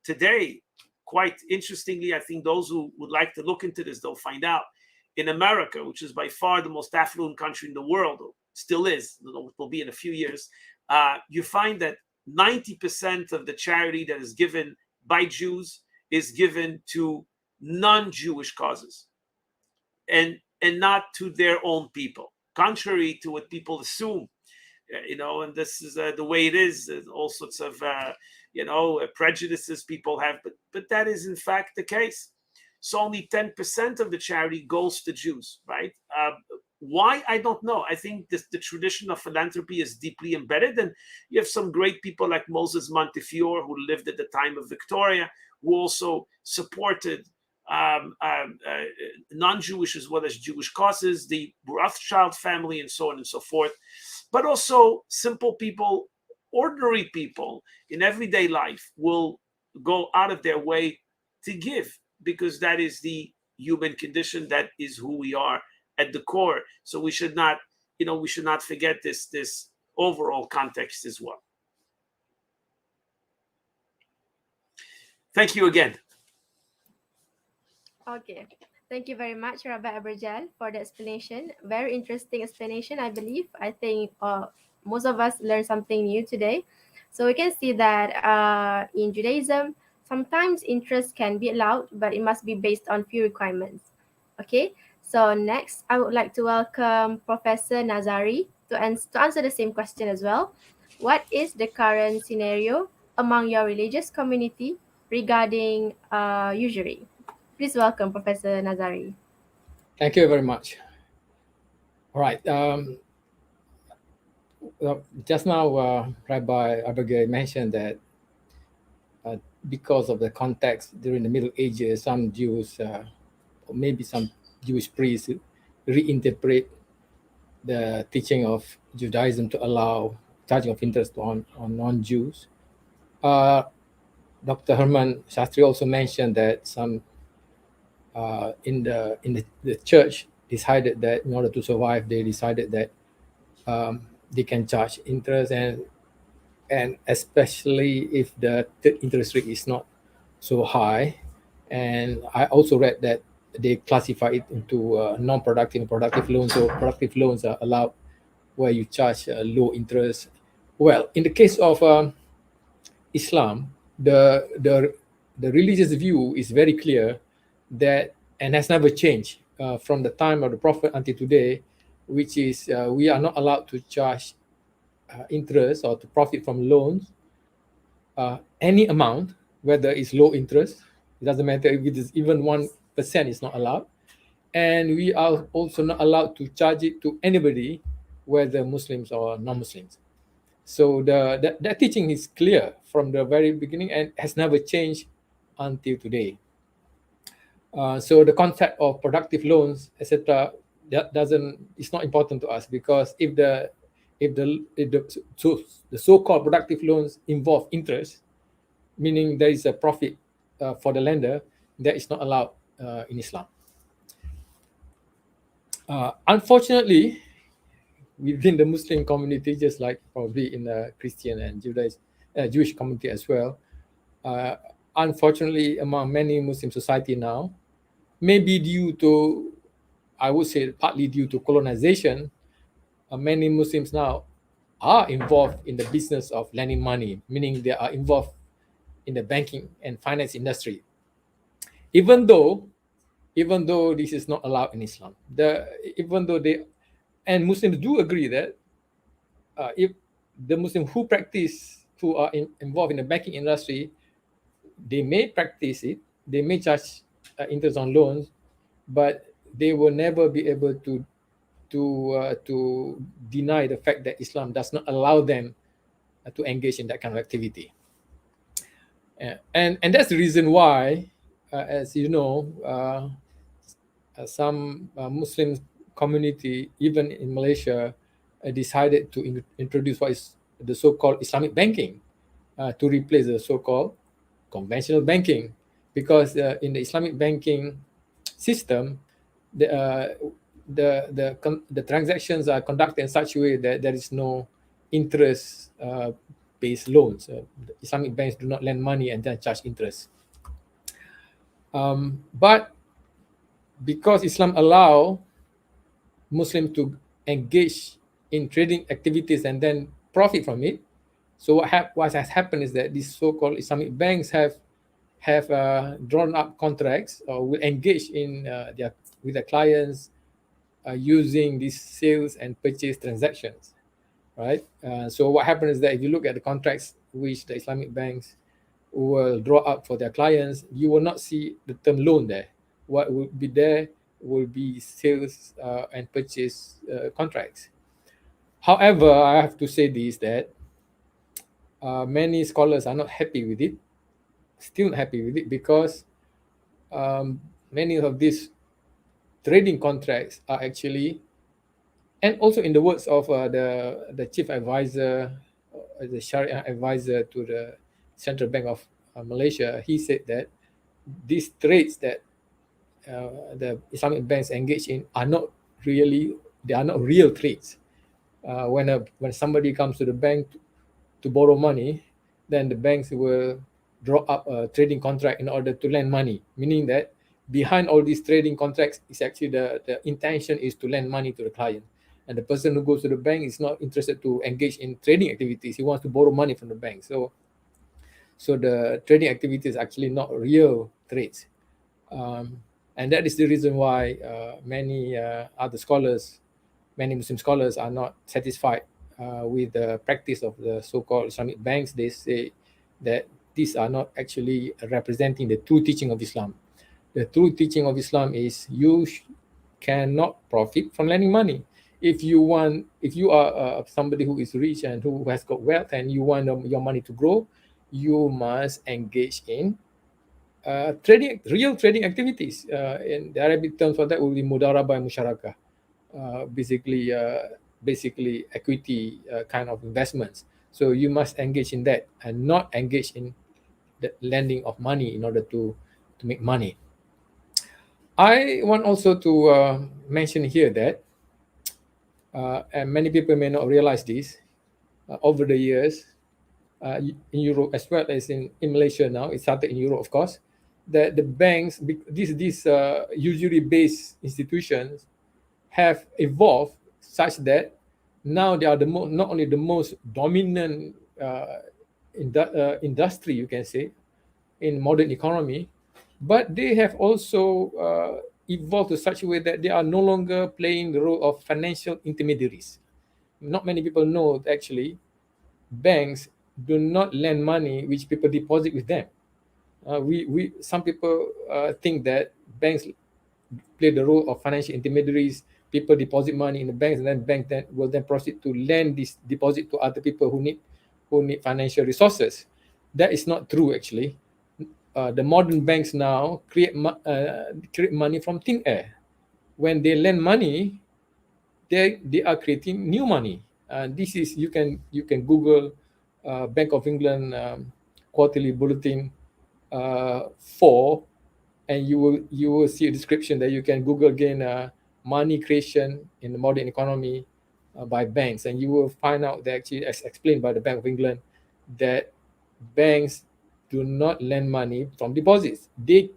today, quite interestingly, I think those who would like to look into this, they'll find out, in America, which is by far the most affluent country in the world, or still is, it will be in a few years, you find that 90% of the charity that is given by Jews is given to non-Jewish causes. and not to their own people, contrary to what people assume. And this is the way it is. There's all sorts of prejudices people have, but that is in fact the case. So only 10% of the charity goes to Jews, right? Why? I don't know. I think the tradition of philanthropy is deeply embedded, and you have some great people like Moses Montefiore, who lived at the time of Victoria, who also supported non-Jewish as well as Jewish causes, the Rothschild family, and so on and so forth. But also simple people, ordinary people in everyday life will go out of their way to give, because that is the human condition. That is who we are at the core. So we should not forget this overall context as well. Thank you again. Okay. Thank you very much, Rabbi Abergel, for the explanation. Very interesting explanation, I believe. I think most of us learned something new today. So we can see that in Judaism, sometimes interest can be allowed, but it must be based on few requirements. Okay. So next, I would like to welcome Professor Nazari to answer the same question as well. What is the current scenario among your religious community regarding usury? Please welcome Professor Nazari. Thank you very much. All right. Just now, Rabbi Abergel mentioned that because of the context during the Middle Ages, some Jews, or maybe some Jewish priests, reinterpret the teaching of Judaism to allow charging of interest on non-Jews. Dr. Hermen Shatri also mentioned that some in the church decided that in order to survive, they decided that they can charge interest, and especially if the interest rate is not so high. And I also read that they classify it into non-productive and productive loans. So productive loans are allowed where you charge low interest. Well, in the case of Islam, the religious view is very clear that, and has never changed from the time of the Prophet until today, which is we are not allowed to charge interest or to profit from loans any amount, whether it's low interest. It doesn't matter if it is even 1% is not allowed. And we are also not allowed to charge it to anybody, whether Muslims or non-Muslims. So that teaching is clear from the very beginning and has never changed until today. So the concept of productive loans, etc., that it's not important to us, because if the so-called productive loans involve interest, meaning there is a profit for the lender, that is not allowed in Islam. Unfortunately, within the Muslim community, just like probably in the Christian and Jewish community as well, unfortunately, among many Muslim society now, maybe due to, I would say partly due to colonization, many Muslims now are involved in the business of lending money, meaning they are involved in the banking and finance industry. Even though this is not allowed in Islam, and Muslims do agree that if the Muslims who are involved in the banking industry, they may practice it, they may charge interest on loans, but they will never be able to deny the fact that Islam does not allow them to engage in that kind of activity. And that's the reason why, as you know, some Muslim community, even in Malaysia, decided to introduce what is the so-called Islamic banking to replace the so-called conventional banking, because in the Islamic banking system, the transactions are conducted in such a way that there is no interest based loans. The Islamic banks do not lend money and then charge interest. But because Islam allow Muslims to engage in trading activities and then profit from it, so what has happened is that these so-called Islamic banks have drawn up contracts or will engage in their with their clients using these sales and purchase transactions, right? So what happens is that if you look at the contracts which the Islamic banks will draw up for their clients, you will not see the term loan there. What will be there will be sales and purchase contracts. However, I have to say this, that many scholars are not happy with it, still not happy with it, because many of these trading contracts are actually, and also in the words of the chief advisor, the Sharia advisor to the Central Bank of Malaysia, he said that these trades that the Islamic banks engage in are not really, they are not real trades. When somebody comes to the bank to borrow money, then the banks will draw up a trading contract in order to lend money, meaning that behind all these trading contracts is actually the intention is to lend money to the client. And the person who goes to the bank is not interested to engage in trading activities. He wants to borrow money from the bank. So the trading activity is actually not real trades. And that is the reason why many other scholars, many Muslim scholars are not satisfied with the practice of the so-called Islamic banks. They say that these are not actually representing the true teaching of Islam. The true teaching of Islam is you cannot profit from lending money. If you are somebody who is rich and who has got wealth and you want your money to grow, you must engage in real trading activities. In the Arabic term for that will be mudarabah and musyarakah, basically equity kind of investments. So you must engage in that and not engage in the lending of money in order to make money. I want also to mention here that, and many people may not realize this, over the years, in Europe as well as in Malaysia now, it started in Europe, of course, that the banks, these usury-based institutions have evolved such that now they are not only the most dominant industry, you can say, in modern economy, but they have also evolved to such a way that they are no longer playing the role of financial intermediaries. Not many people know that actually banks do not lend money which people deposit with them. Some people think that banks play the role of financial intermediaries. People deposit money in the banks, and then bank will then proceed to lend this deposit to other people who need financial resources. That is not true, actually. The modern banks now create money from thin air. When they lend money, they are creating new money. This is, you can Google Bank of England quarterly bulletin 4, and you will see a description that you can Google again, money creation in the modern economy by banks, and you will find out that actually, as explained by the Bank of England, that banks do not lend money from deposits. They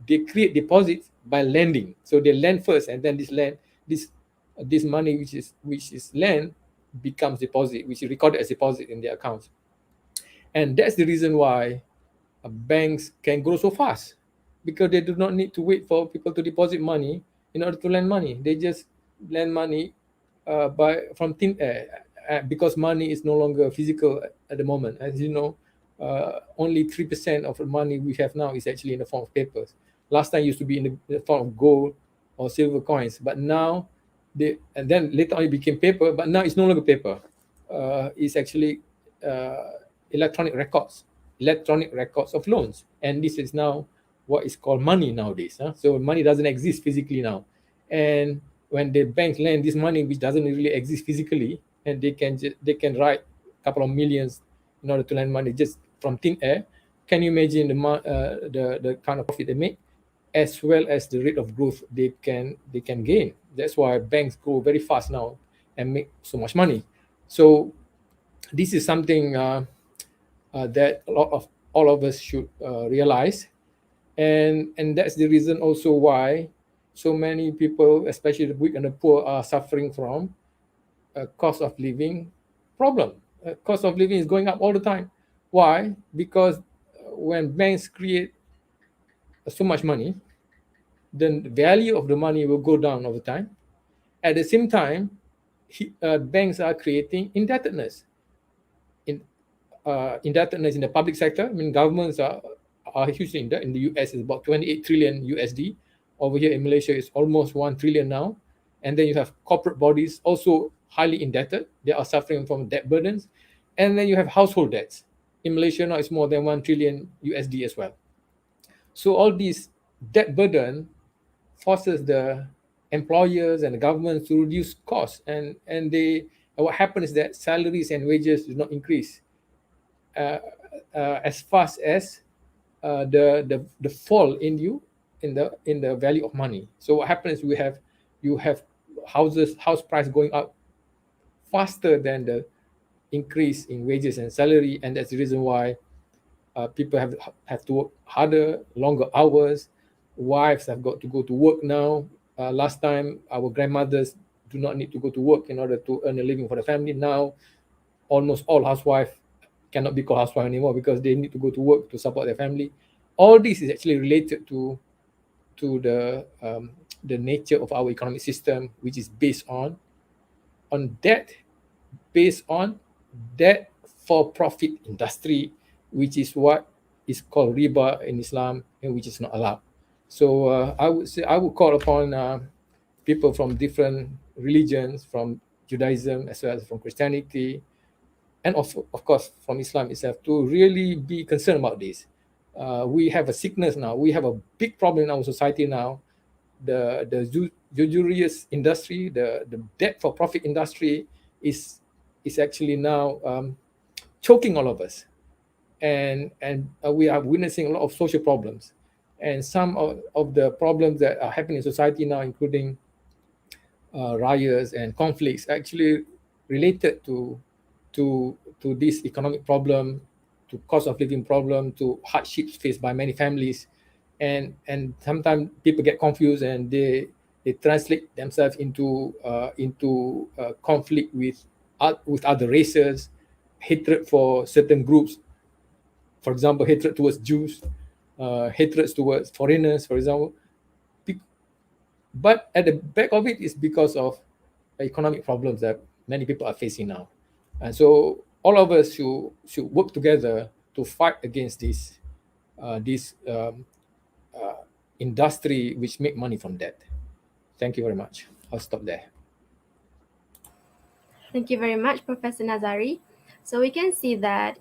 create deposits by lending. So they lend first, and then this money which is lent becomes deposit, which is recorded as deposit in their accounts. And that's the reason why banks can grow so fast, because they do not need to wait for people to deposit money in order to lend money. They just lend money from thin air, because money is no longer physical at the moment. As you know, only 3% of the money we have now is actually in the form of papers. Last time it used to be in the form of gold or silver coins, but now and then later on it became paper, but now it's no longer paper. It's actually electronic records of loans, and this is now what is called money nowadays. So money doesn't exist physically now, and when the banks lend this money which doesn't really exist physically, and they can write a couple of millions in order to lend money just from thin air. Can you imagine the kind of profit they make, as well as the rate of growth they can gain? That's why banks grow very fast now and make so much money. So this is something that all of us should realize, and that's the reason also why so many people, especially the weak and the poor, are suffering from a cost of living problem. Cost of living is going up all the time. Why? Because when banks create so much money, then the value of the money will go down over time. At the same time, banks are creating indebtedness. Indebtedness in the public sector. I mean, governments are hugely in debt. In the US, it's about 28 trillion USD. Over here in Malaysia, it's almost 1 trillion now. And then you have corporate bodies also highly indebted. They are suffering from debt burdens. And then you have household debts. In Malaysia now, it's more than 1 trillion USD as well. So all these debt burden forces the employers and the government to reduce costs. And what happens is that salaries and wages do not increase as fast as the fall in the value of money. So what happens? You have house price going up faster than the increase in wages and salary, and that's the reason why people have to work harder, longer hours. Wives have got to go to work now. Last time, our grandmothers do not need to go to work in order to earn a living for the family. Now, almost all housewives cannot be called housewife anymore because they need to go to work to support their family. All this is actually related to the nature of our economic system, which is based on debt, based on debt for profit industry, which is what is called riba in Islam and which is not allowed. So I would call upon people from different religions, from Judaism as well as from Christianity, and of course from Islam itself, to really be concerned about this. We have a sickness now. We have a big problem in our society now. The usurious industry, the debt for profit industry is actually now choking all of us, and we are witnessing a lot of social problems, and some of the problems that are happening in society now, including riots and conflicts, actually related to this economic problem, to cost of living problem, to hardships faced by many families, and sometimes people get confused and they translate themselves into conflict with other races, hatred for certain groups. For example, hatred towards Jews, hatred towards foreigners, for example. But at the back of it is because of economic problems that many people are facing now. And so all of us should work together to fight against this industry which make money from debt. Thank you very much. I'll stop there. Thank you very much, Professor Nazari. So we can see that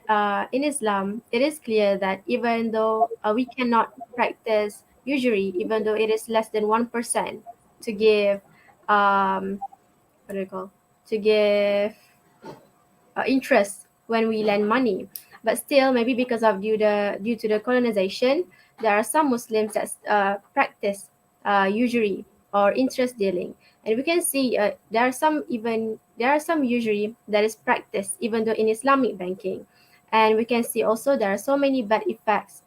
in Islam, it is clear that even though we cannot practice usury, even though it is less than 1% to give, what do you call, to give interest when we lend money, but still maybe because of due to the colonization, there are some Muslims that practice usury or interest dealing, and we can see there are some usury that is practiced even though in Islamic banking, and we can see also there are so many bad effects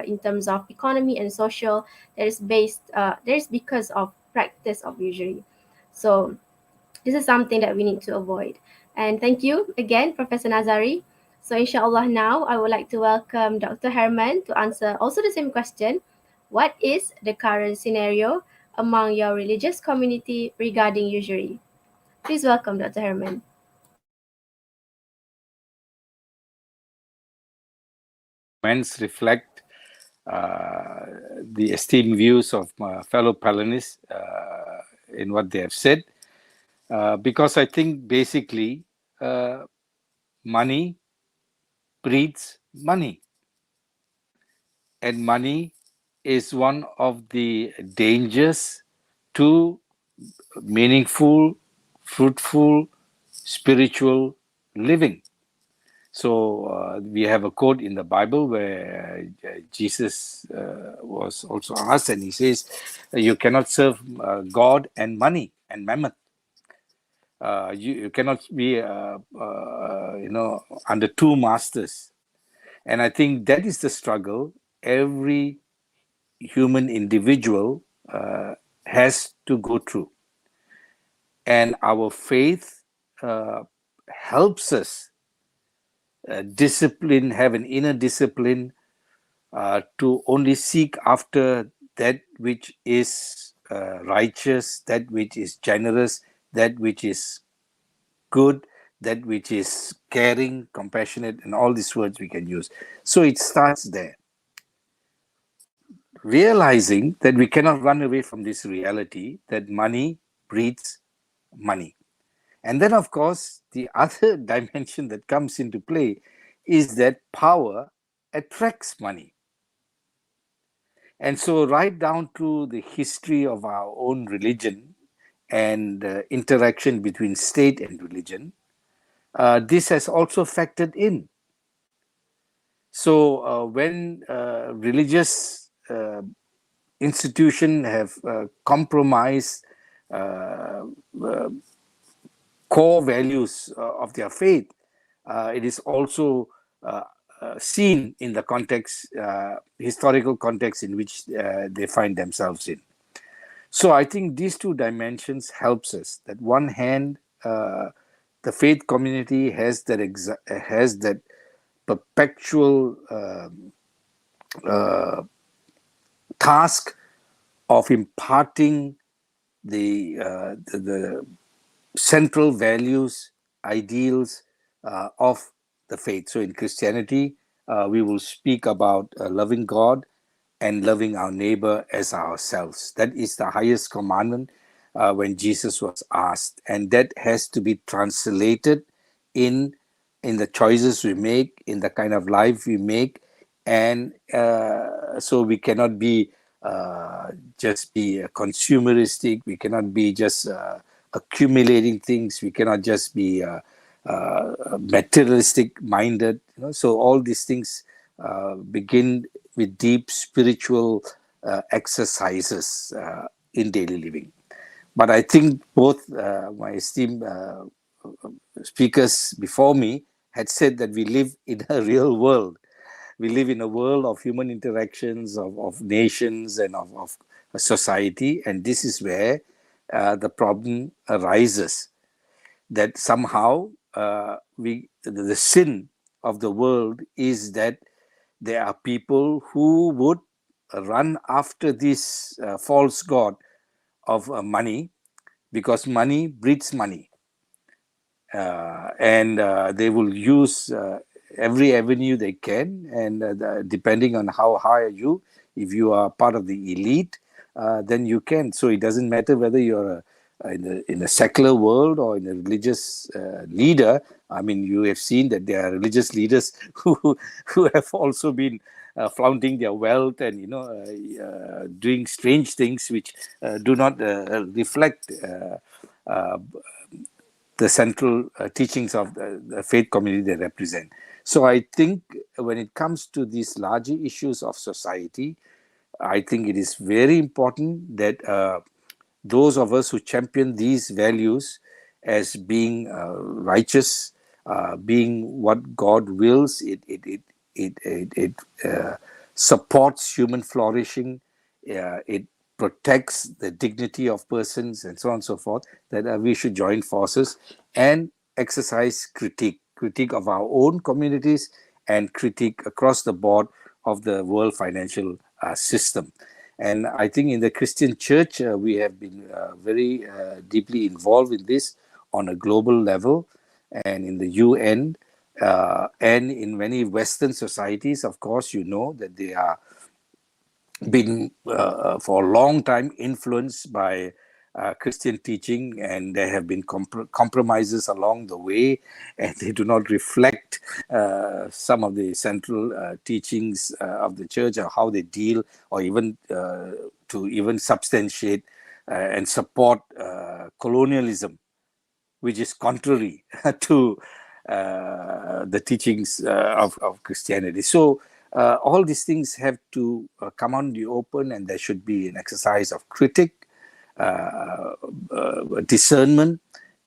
in terms of economy and social that is because of practice of usury. So this is something that we need to avoid. And thank you again, Professor Nazari. So inshallah now I would like to welcome Dr. Hermen to answer also the same question. What is the current scenario among your religious community regarding usury? Please welcome Dr. Hermen. Comments reflect the esteemed views of my fellow panelists in what they have said, because I think basically money breeds money, and money is one of the dangers to meaningful, fruitful, spiritual living. So we have a quote in the Bible where Jesus was also asked, and he says, "You cannot serve God and money and mammon. You cannot be, under two masters." And I think that is the struggle every human individual has to go through. And our faith helps us discipline, have an inner discipline to only seek after that which is righteous, that which is generous, that which is good, that which is caring, compassionate, and all these words we can use. So it starts there. Realizing that we cannot run away from this reality that money breeds money. And then, of course, the other dimension that comes into play is that power attracts money. And so, right down to the history of our own religion and interaction between state and religion, this has also factored in. So, when religious institutions have compromised core values of their faith, it is also seen in the context, historical context in which they find themselves in. So I think these two dimensions helps us. That one hand, the faith community has that perpetual task of imparting the central values, ideals of the faith. So in Christianity, we will speak about loving God and loving our neighbor as ourselves. That is the highest commandment when Jesus was asked. And that has to be translated in the choices we make, in the kind of life we make. And so we cannot be just be consumeristic. We cannot be just accumulating things. We cannot just be materialistic minded. So all these things begin with deep spiritual exercises in daily living. But I think both my esteemed speakers before me had said that we live in a real world. We live in a world of human interactions, of nations, and of society. And this is where the problem arises, that somehow the sin of the world is that there are people who would run after this false god of money, because money breeds money. And they will use every avenue they can, and depending on how high are you, if you are part of the elite, then you can. So it doesn't matter whether you're in a secular world or in a religious leader. I mean, you have seen that there are religious leaders who have also been flaunting their wealth and doing strange things which do not reflect the central teachings of the faith community they represent. So I think when it comes to these larger issues of society, I think it is very important that those of us who champion these values as being righteous, being what God wills, it supports human flourishing, it protects the dignity of persons, and so on and so forth, that we should join forces and exercise critique of our own communities and critique across the board of the world financial system. And I think in the Christian church, we have been very deeply involved in this on a global level, and in the UN, and in many Western societies. Of course, you know that they are been for a long time influenced by Christian teaching, and there have been compromises along the way, and they do not reflect some of the central teachings of the church, or how they deal, or even to even substantiate and support colonialism, which is contrary to the teachings of Christianity. So all these things have to come on the open, and there should be an exercise of critique, discernment,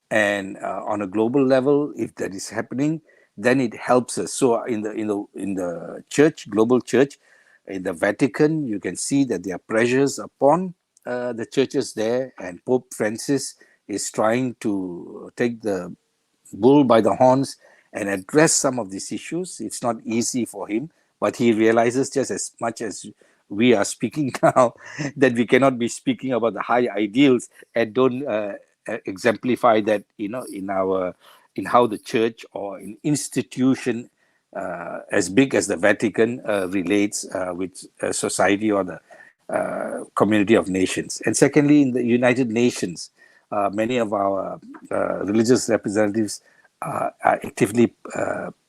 and on a global level, if that is happening, then it helps us. So in the church, global church, in the Vatican, you can see that there are pressures upon the churches there, and Pope Francis is trying to take the bull by the horns and address some of these issues. It's not easy for him, but he realizes, just as much as we are speaking now, that we cannot be speaking about the high ideals and don't exemplify that, in how the church or an institution as big as the Vatican relates with society or the community of nations. And secondly, in the United Nations, many of our religious representatives are actively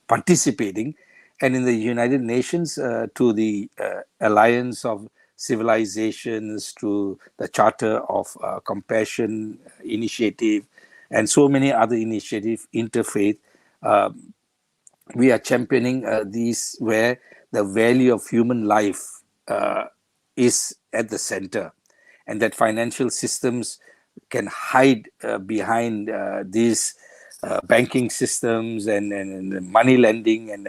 participating. And in the United Nations, to the Alliance of Civilizations, to the Charter of Compassion Initiative, and so many other initiatives, Interfaith, we are championing these where the value of human life is at the center, and that financial systems can hide behind these banking systems and money lending and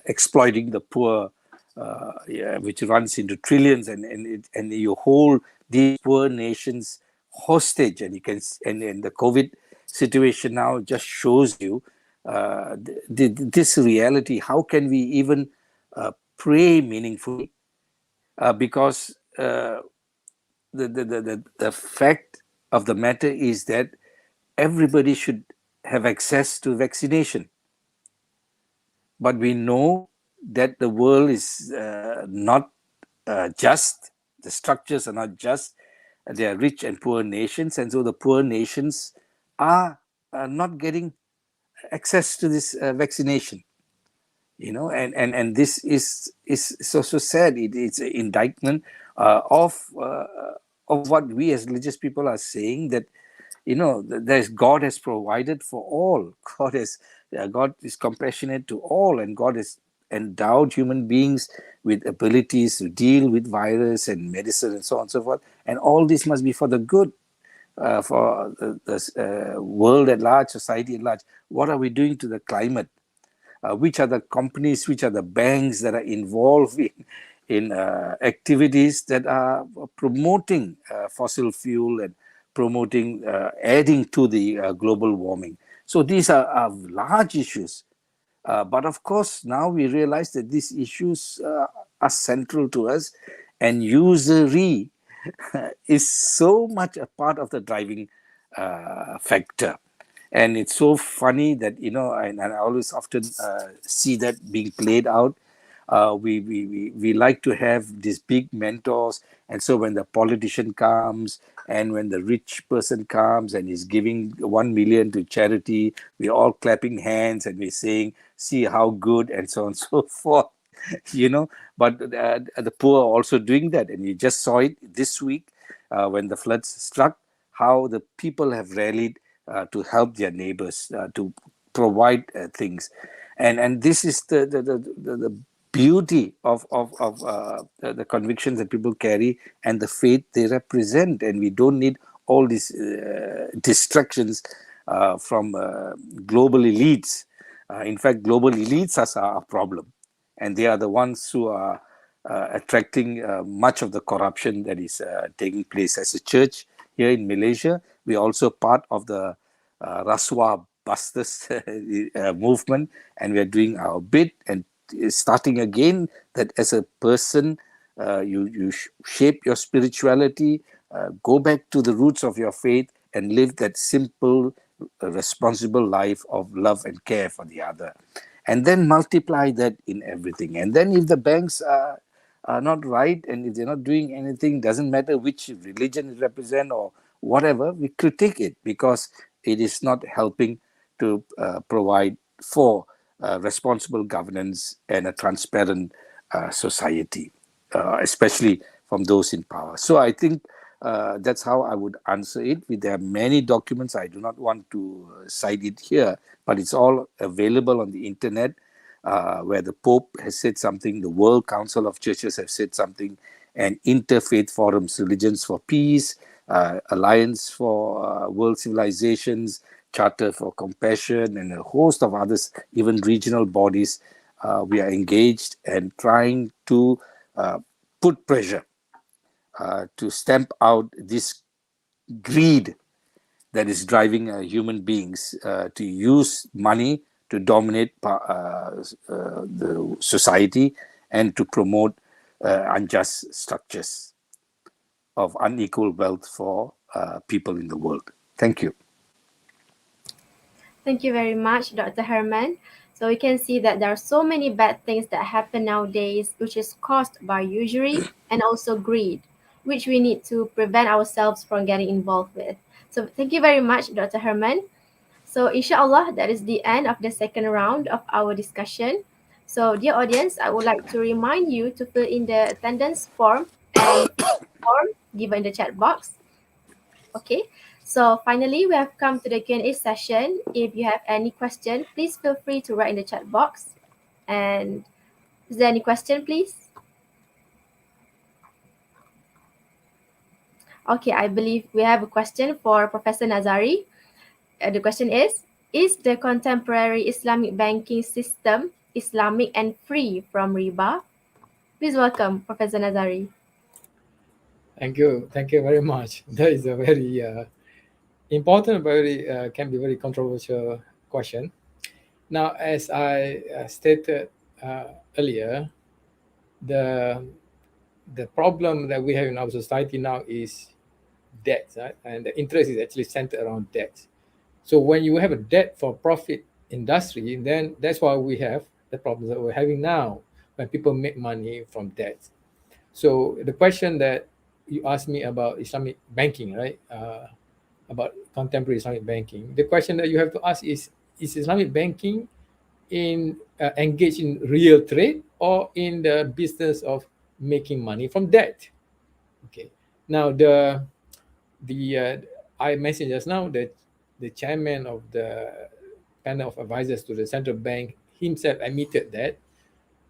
exploiting the poor, which runs into trillions, and you hold these poor nations hostage. And you can, and the COVID situation now just shows you this reality. How can we even pray meaningfully? Because the fact of the matter is that everybody should have access to vaccination. But we know that the world is not just, the structures are not just, they are rich and poor nations, and so the poor nations are not getting access to this vaccination. And this is so sad. It's an indictment of what we as religious people are saying, that there's God has provided for all. God is compassionate to all, and God has endowed human beings with abilities to deal with virus and medicine and so on and so forth. And all this must be for the good, for the world at large, society at large. What are we doing to the climate? Which are the companies, which are the banks that are involved in activities that are promoting fossil fuel and promoting, adding to the global warming? So these are large issues. But of course, now we realize that these issues are central to us, and usury is so much a part of the driving factor. And it's so funny that, and I always often see that being played out. We like to have these big mentors. And so when the politician comes and when the rich person comes and is giving 1 million to charity, we're all clapping hands and we're saying, see how good, and so on and so forth. But the poor are also doing that. And you just saw it this week when the floods struck, how the people have rallied to help their neighbors, to provide things. And this is the beauty of the convictions that people carry and the faith they represent. And we don't need all these distractions from global elites. In fact, global elites are a problem, and they are the ones who are attracting much of the corruption that is taking place. As a church here in Malaysia, we are also part of the Rasuah Busters movement, and we are doing our bit and starting again, that as a person, you shape your spirituality, go back to the roots of your faith, and live that simple, responsible life of love and care for the other. And then multiply that in everything. And then if the banks are not right, and if they're not doing anything, doesn't matter which religion it represents or whatever, we critique it, because it is not helping to provide for responsible governance and a transparent society, especially from those in power. So I think that's how I would answer it. There are many documents. I do not want to cite it here, but it's all available on the internet, where the Pope has said something, the World Council of Churches have said something, and Interfaith Forums, Religions for Peace, Alliance for World Civilizations, Charter for Compassion, and a host of others, even regional bodies. We are engaged and trying to put pressure to stamp out this greed that is driving human beings to use money to dominate the society and to promote unjust structures of unequal wealth for people in the world. Thank you. Thank you very much, Dr. Herman. So we can see that there are so many bad things that happen nowadays, which is caused by usury and also greed, which we need to prevent ourselves from getting involved with. So thank you very much, Dr. Herman. So inshallah, that is the end of the second round of our discussion. So dear audience, I would like to remind you to fill in the attendance form and form given in the chat box. Okay, so finally we have come to the Q&A session. If you have any question, please feel free to write in the chat box. And is there any question, please? Okay, I believe we have a question for Professor Nazari. The question is the contemporary Islamic banking system Islamic and free from riba? Please welcome Professor Nazari. Thank you very much. That is a very important, very can be very controversial question. Now, as I stated earlier, the problem that we have in our society now is debt, right? And the interest is actually centered around debt. So when you have a debt for profit industry, then that's why we have the problems that we're having now when people make money from debt. So the question that you asked me about Islamic banking, right? About contemporary Islamic banking. The question that you have to ask is Islamic banking engaged in real trade or in the business of making money from debt? Okay. Now I mentioned just now that the chairman of the panel of advisors to the central bank himself admitted that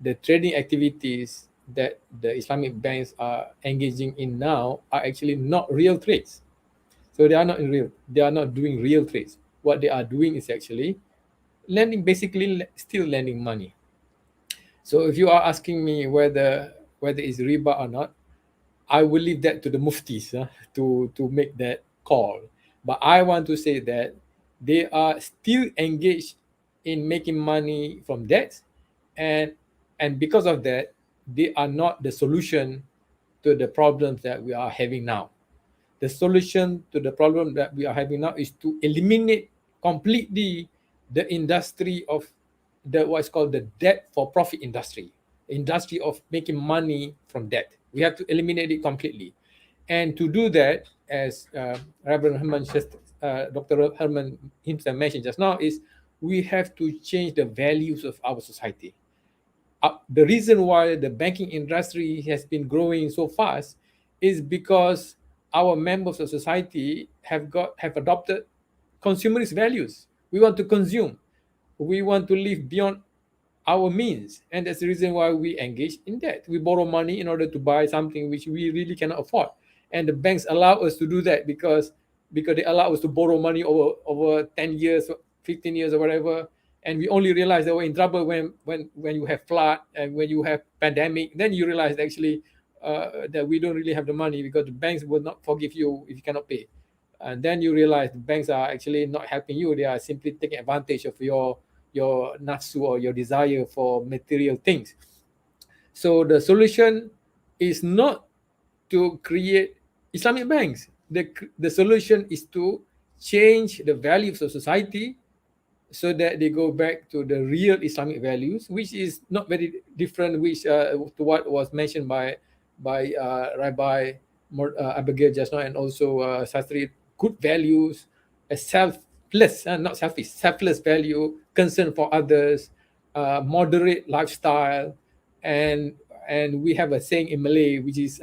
the trading activities that the Islamic banks are engaging in now are actually not real trades. So they are not doing real trades. What they are doing is actually lending, basically still lending money. So if you are asking me whether it's riba or not, I will leave that to the muftis to make that call. But I want to say that they are still engaged in making money from debt, and because of that, they are not the solution to the problems that we are having now. The solution to the problem that we are having now is to eliminate completely the industry of what's called the debt for profit industry of making money from debt. We have to eliminate it completely. And to do that, as Reverend Herman, Dr. Herman himself mentioned just now, is we have to change the values of our society. The reason why the banking industry has been growing so fast is because our members of society have adopted consumerist values. We want to consume. We want to live beyond our means, and that's the reason why we engage in debt. We borrow money in order to buy something which we really cannot afford, and the banks allow us to do that because they allow us to borrow money over 10 years, 15 years, or whatever. And we only realize that we're in trouble when you have flood and when you have pandemic. Then you realize actually that we don't really have the money because the banks will not forgive you if you cannot pay. And then you realize the banks are actually not helping you. They are simply taking advantage of your nafsu or your desire for material things. So the solution is not to create Islamic banks. The solution is to change the values of society so that they go back to the real Islamic values, which is not very different to what was mentioned by Rabbi Abergel just now, and also Shatri. Good values, a selfless, not selfish, selfless value, concern for others, moderate lifestyle, and we have a saying in Malay which is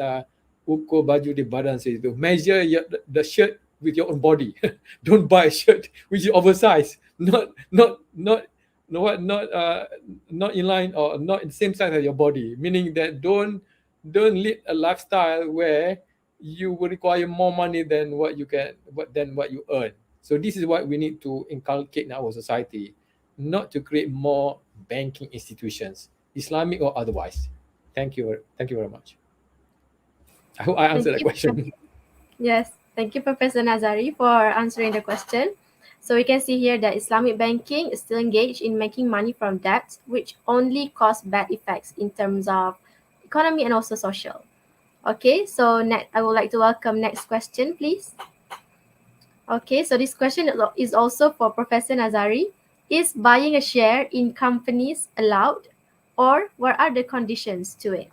"Ukur baju di badan," says to measure the shirt with your own body. Don't buy a shirt which is oversized, not in line or not in the same size as your body. Meaning that don't lead a lifestyle where you will require more money than what you earn. So this is what we need to inculcate in our society, not to create more banking institutions, Islamic or otherwise. Thank you very much. I hope I answered that question. Yes, thank you, Professor Nazari, for answering the question. So we can see here that Islamic banking is still engaged in making money from debt, which only cause bad effects in terms of economy, and also social. Okay, so I would like to welcome next question, please. Okay, so this question is also for Professor Nazari. Is buying a share in companies allowed, or what are the conditions to it?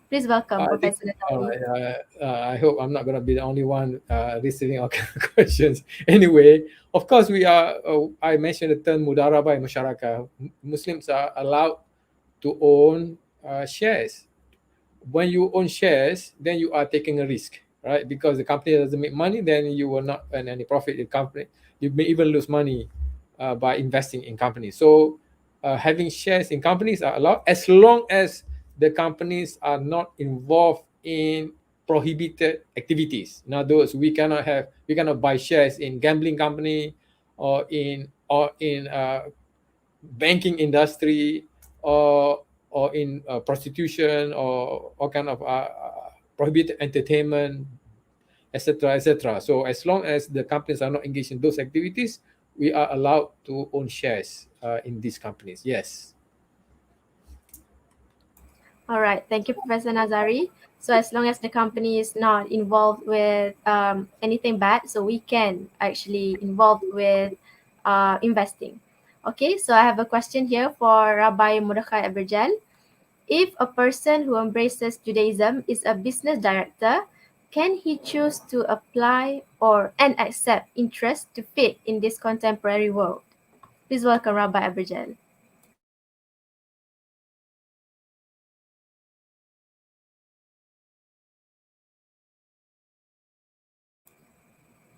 Please welcome I think Professor Nazari. I hope I'm not going to be the only one receiving all kind of questions. Anyway, of course, we are. I mentioned the term mudarabah in masyarakat. Muslims are allowed to own shares. When you own shares, then you are taking a risk, right? Because the company doesn't make money, then you will not earn any profit in company. You may even lose money by investing in companies. So having shares in companies are allowed as long as the companies are not involved in prohibited activities. In other words, we cannot buy shares in gambling company or in banking industry or in prostitution or all kind of prohibited entertainment, etc., etc. So as long as the companies are not engaged in those activities, we are allowed to own shares in these companies. Yes. All right, thank you, Professor Nazari. So as long as the company is not involved with anything bad, so we can actually involve with investing. Okay, so I have a question here for Rabbi Mordechai Abergel. If a person who embraces Judaism is a business director, can he choose to apply and accept interest to fit in this contemporary world? Please welcome Rabbi Abergel.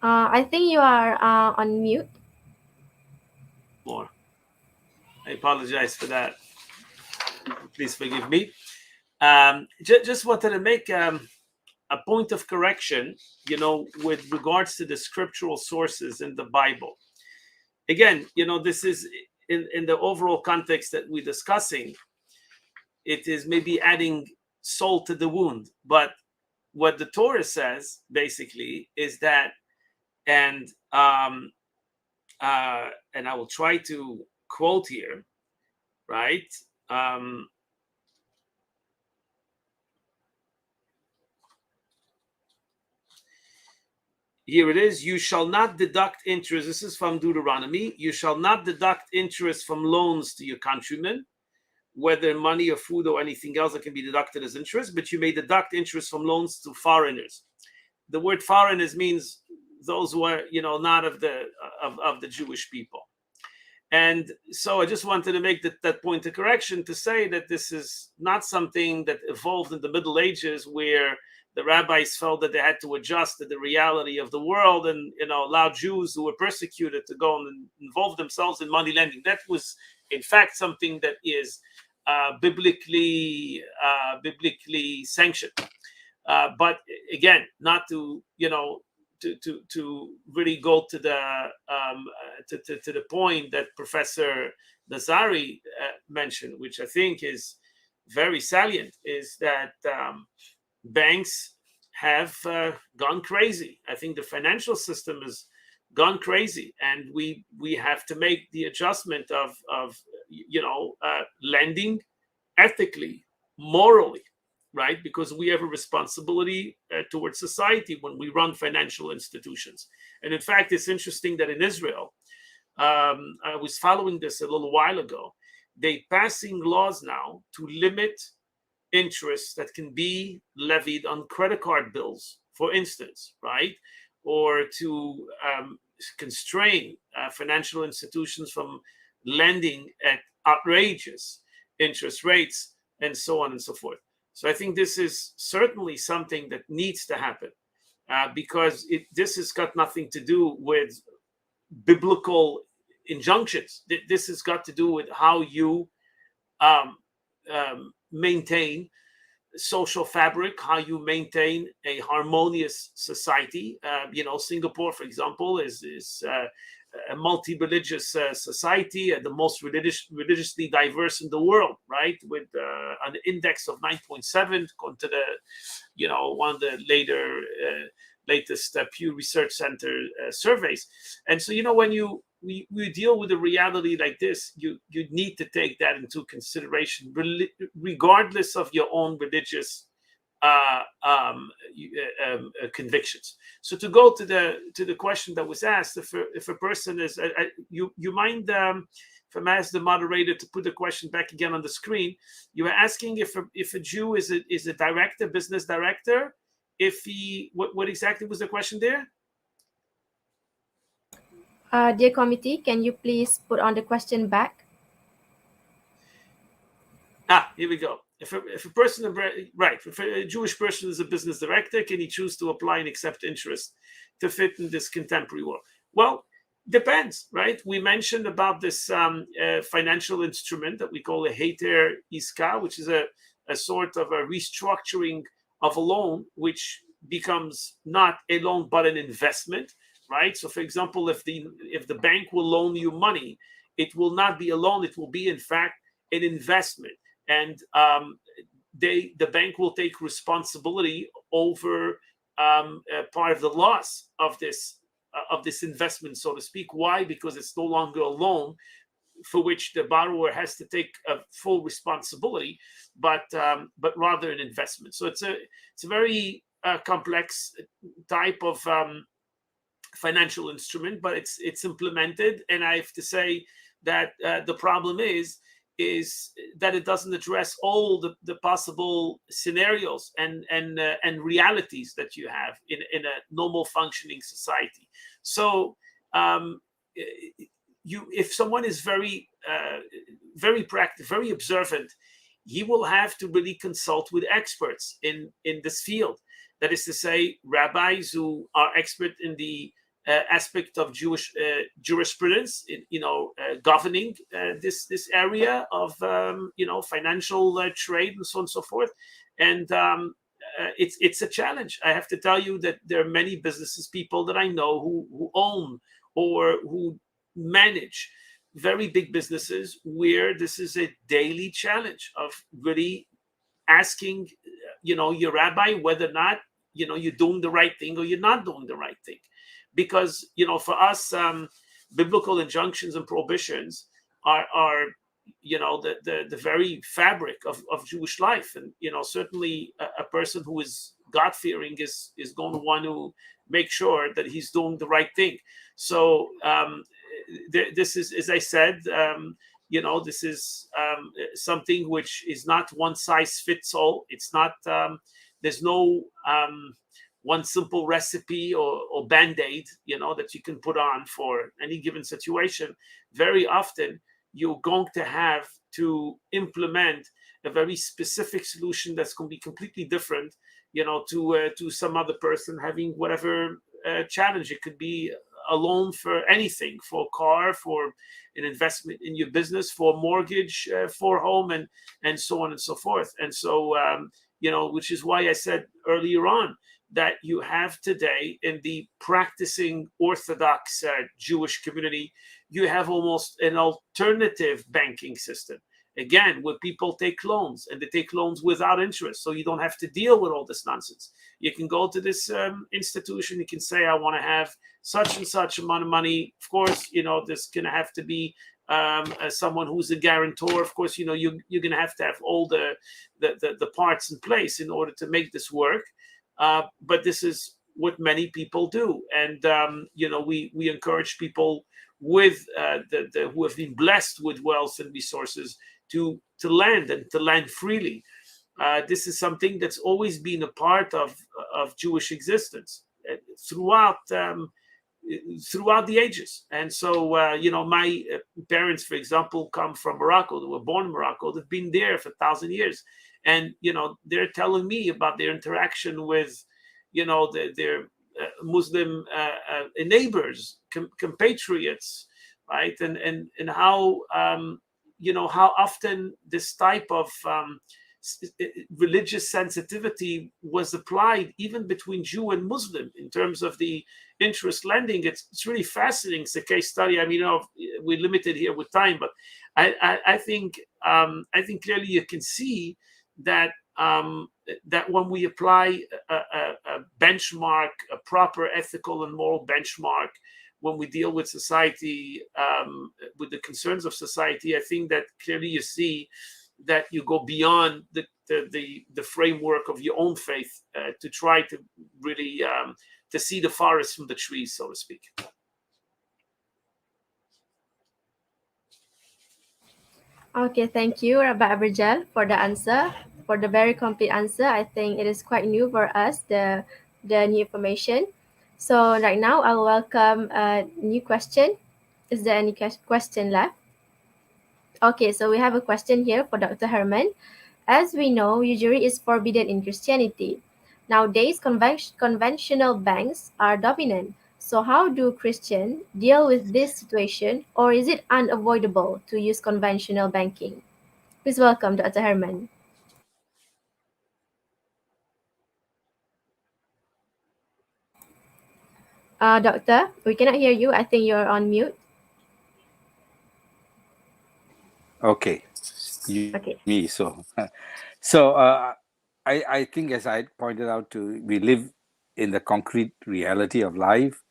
I think you are on mute. More. I apologize for that. Please forgive me. Just wanted to make a point of correction, with regards to the scriptural sources in the Bible. Again, this is in the overall context that we're discussing. It is maybe adding salt to the wound, but what the Torah says basically is that, and I will try to quote here, right? Here it is. You shall not deduct interest. This is from Deuteronomy. You shall not deduct interest from loans to your countrymen, whether money or food or anything else that can be deducted as interest, but you may deduct interest from loans to foreigners. The word foreigners means those who are, not of the Jewish people. And so I just wanted to make that point of correction to say that this is not something that evolved in the Middle Ages where the rabbis felt that they had to adjust to the reality of the world and allow Jews who were persecuted to go and involve themselves in money lending. That was, in fact, something that is biblically sanctioned. But again, not to to really go to the point that Professor Nazari mentioned, which I think is very salient, is that banks have gone crazy. I think the financial system has gone crazy, and we have to make the adjustment of lending ethically, morally, right? Because we have a responsibility towards society when we run financial institutions. And in fact, it's interesting that in Israel, I was following this a little while ago, they passing laws now to limit interest that can be levied on credit card bills, for instance, right? Or to constrain financial institutions from lending at outrageous interest rates and so on and so forth. So I think this is certainly something that needs to happen because this has got nothing to do with biblical injunctions. This has got to do with how you maintain social fabric, how you maintain a harmonious society. Singapore, for example, is a multi-religious society, the most religiously diverse in the world, right? With an index of 9.7, according to the, one of the latest Pew Research Center surveys. And so, when you we deal with a reality like this, you need to take that into consideration, regardless of your own religious convictions. So to go to the question that was asked, if a person is, you mind if I'm asked the moderator to put the question back again on the screen? You were asking if a Jew is a director, business director. If he, what exactly was the question there? Dear committee, can you please put on the question back? Here we go. If a person, right, if a Jewish person is a business director, can he choose to apply and accept interest to fit in this contemporary world? Well, depends, right? We mentioned about this financial instrument that we call a heter iska, which is a sort of a restructuring of a loan, which becomes not a loan but an investment, right? So, for example, if the bank will loan you money, it will not be a loan; it will be, in fact, an investment. And the bank will take responsibility over part of the loss of this investment, so to speak. Why? Because it's no longer a loan for which the borrower has to take a full responsibility, but rather an investment. So it's a very complex type of financial instrument, but it's implemented. And I have to say that the problem is that it doesn't address all the possible scenarios and realities that you have in a normal functioning society. So if someone is very practical, very observant, he will have to really consult with experts in this field. That is to say, rabbis who are expert in the aspect of Jewish jurisprudence, governing this area of financial trade and so on and so forth. And it's a challenge. I have to tell you that there are many businesses people that I know who own or who manage very big businesses where this is a daily challenge of really asking your rabbi whether or not you're doing the right thing or you're not doing the right thing. Because for us, biblical injunctions and prohibitions are the very fabric of Jewish life. And certainly a person who is God-fearing is going to want to make sure that he's doing the right thing. So this is, as I said, this is something which is not one size fits all. It's not, there's no one simple recipe or band-aid, that you can put on for any given situation. Very often you're going to have to implement a very specific solution that's going to be completely different, to some other person having whatever challenge. It could be a loan for anything, for a car, for an investment in your business, for a mortgage, for home, and so on and so forth. And so, which is why I said earlier on that you have today in the practicing Orthodox Jewish community, you have almost an alternative banking system. Again, where people take loans, and they take loans without interest. So you don't have to deal with all this nonsense. You can go to this institution, you can say, I want to have such and such amount of money. Of course, there's going to have to be someone who's a guarantor. Of course, you're going to have all the parts in place in order to make this work. But this is what many people do. And, we encourage people with who have been blessed with wealth and resources to lend, and to lend freely. This is something that's always been a part of Jewish existence throughout the ages. And so, my parents, for example, come from Morocco. They were born in Morocco. They've been there for 1,000 years. And, they're telling me about their interaction with, their Muslim neighbors, compatriots, right? And how, how often this type of religious sensitivity was applied even between Jew and Muslim in terms of the interest lending. It's really fascinating. It's a case study. I mean, we're limited here with time, but I think clearly you can see that that when we apply a benchmark, a proper ethical and moral benchmark, when we deal with society, with the concerns of society, I think that clearly you see that you go beyond the framework of your own faith to try to really to see the forest from the trees, so to speak. Okay, thank you, Rabbi Abergel, for the answer, for the very complete answer. I think it is quite new for us, the new information. So right now, I'll welcome a new question. Is there any question left? Okay, so we have a question here for Dr. Hermen. As we know, usury is forbidden in Christianity. Nowadays, conventional banks are dominant. So how do Christians deal with this situation, or is it unavoidable to use conventional banking? Please welcome Dr. Hermen. Doctor, we cannot hear you. I think you're on mute. Okay, Okay. me. So I think, as I pointed out, we live in the concrete reality of life,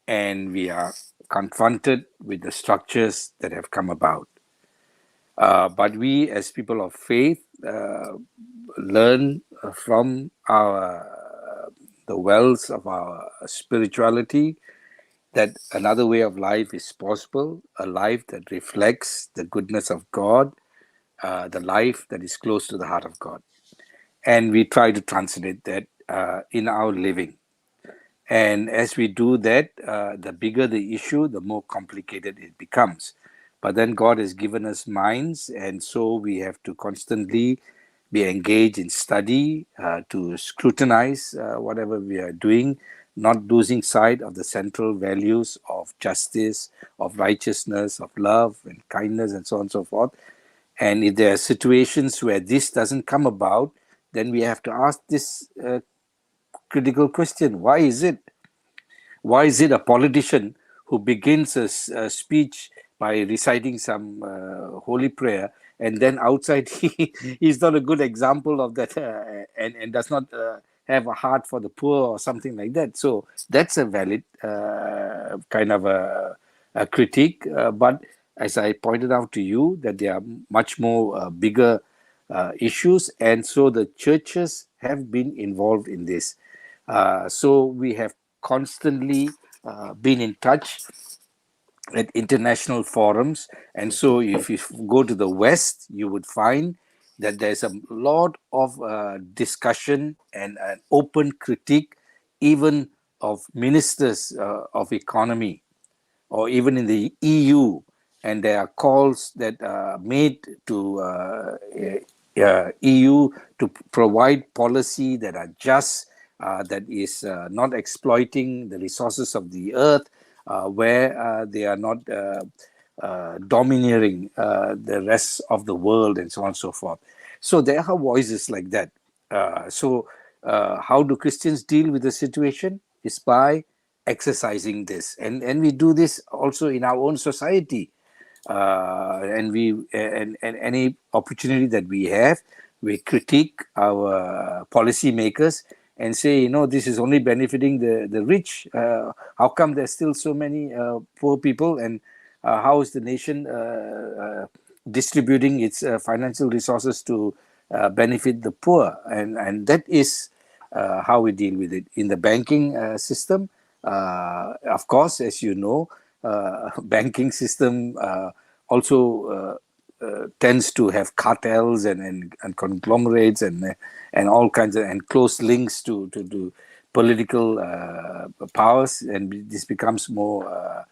and we are confronted with the structures that have come about. But we, as people of faith, learn from the wells of our spirituality that another way of life is possible, a life that reflects the goodness of God, the life that is close to the heart of God. And we try to translate that in our living. And as we do that, the bigger the issue, the more complicated it becomes. But then God has given us minds, and so we have to constantly be engaged in study, to scrutinize whatever we are doing, not losing sight of the central values of justice, of righteousness, of love and kindness, and so on and so forth. And if there are situations where this doesn't come about, then we have to ask this critical question: why is it? Why is it a politician who begins a speech by reciting some holy prayer, and then outside he's not a good example of that, and does not have a heart for the poor or something like that? So that's a valid kind of a critique. But as I pointed out to you, that there are much more bigger issues, and so the churches have been involved in this. So we have constantly been in touch at international forums, and so if you go to the West, you would find that there's a lot of discussion and an open critique, even of ministers of economy, or even in the EU, and there are calls that are made to EU to provide policy that are just, that is not exploiting the resources of the earth, where they are not domineering the rest of the world, and so on and so forth. So there are voices like that. How do Christians deal with the situation? Is by exercising this, and we do this also in our own society, and any opportunity that we have, we critique our policymakers and say, this is only benefiting the rich. How come there's still so many poor people, and how is the nation distributing its financial resources to benefit the poor? And that is how we deal with it in the banking system. Of course, as you know, banking system also tends to have cartels and conglomerates and all kinds of, and close links to political powers, and this becomes more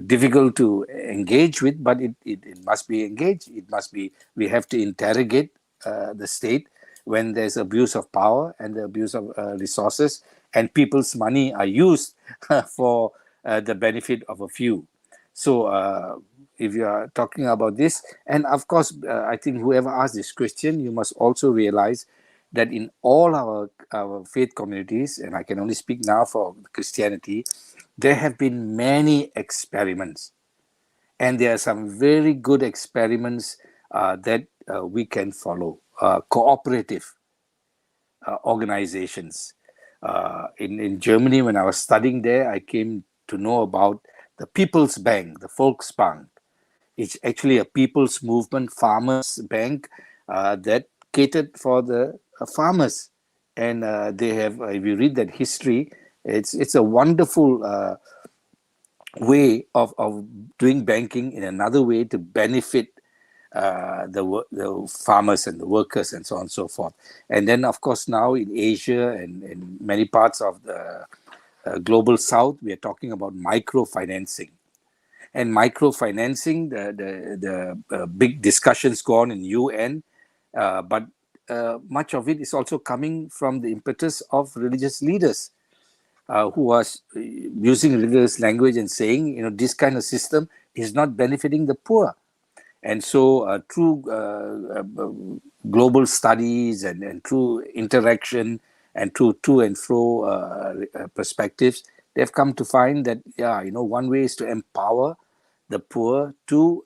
difficult to engage with, but it must be engaged. We have to interrogate the state when there's abuse of power and the abuse of resources, and people's money are used for the benefit of a few. So if you are talking about this, and of course, I think whoever asked this question, you must also realize that in all our faith communities, and I can only speak now for Christianity, there have been many experiments, and there are some very good experiments that we can follow. Cooperative organizations. In Germany, when I was studying there, I came to know about the People's Bank, the Volksbank. It's actually a people's movement farmers bank that catered for the farmers. And they have, if you read that history, it's a wonderful way of doing banking in another way to benefit the farmers and the workers and so on and so forth. And then, of course, now in Asia and in many parts of the global south, we are talking about microfinancing. And microfinancing, the big discussions go on in UN, but much of it is also coming from the impetus of religious leaders who was using religious language and saying, this kind of system is not benefiting the poor. And so through global studies and through interaction and through to and fro perspectives, they've come to find that, one way is to empower the poor to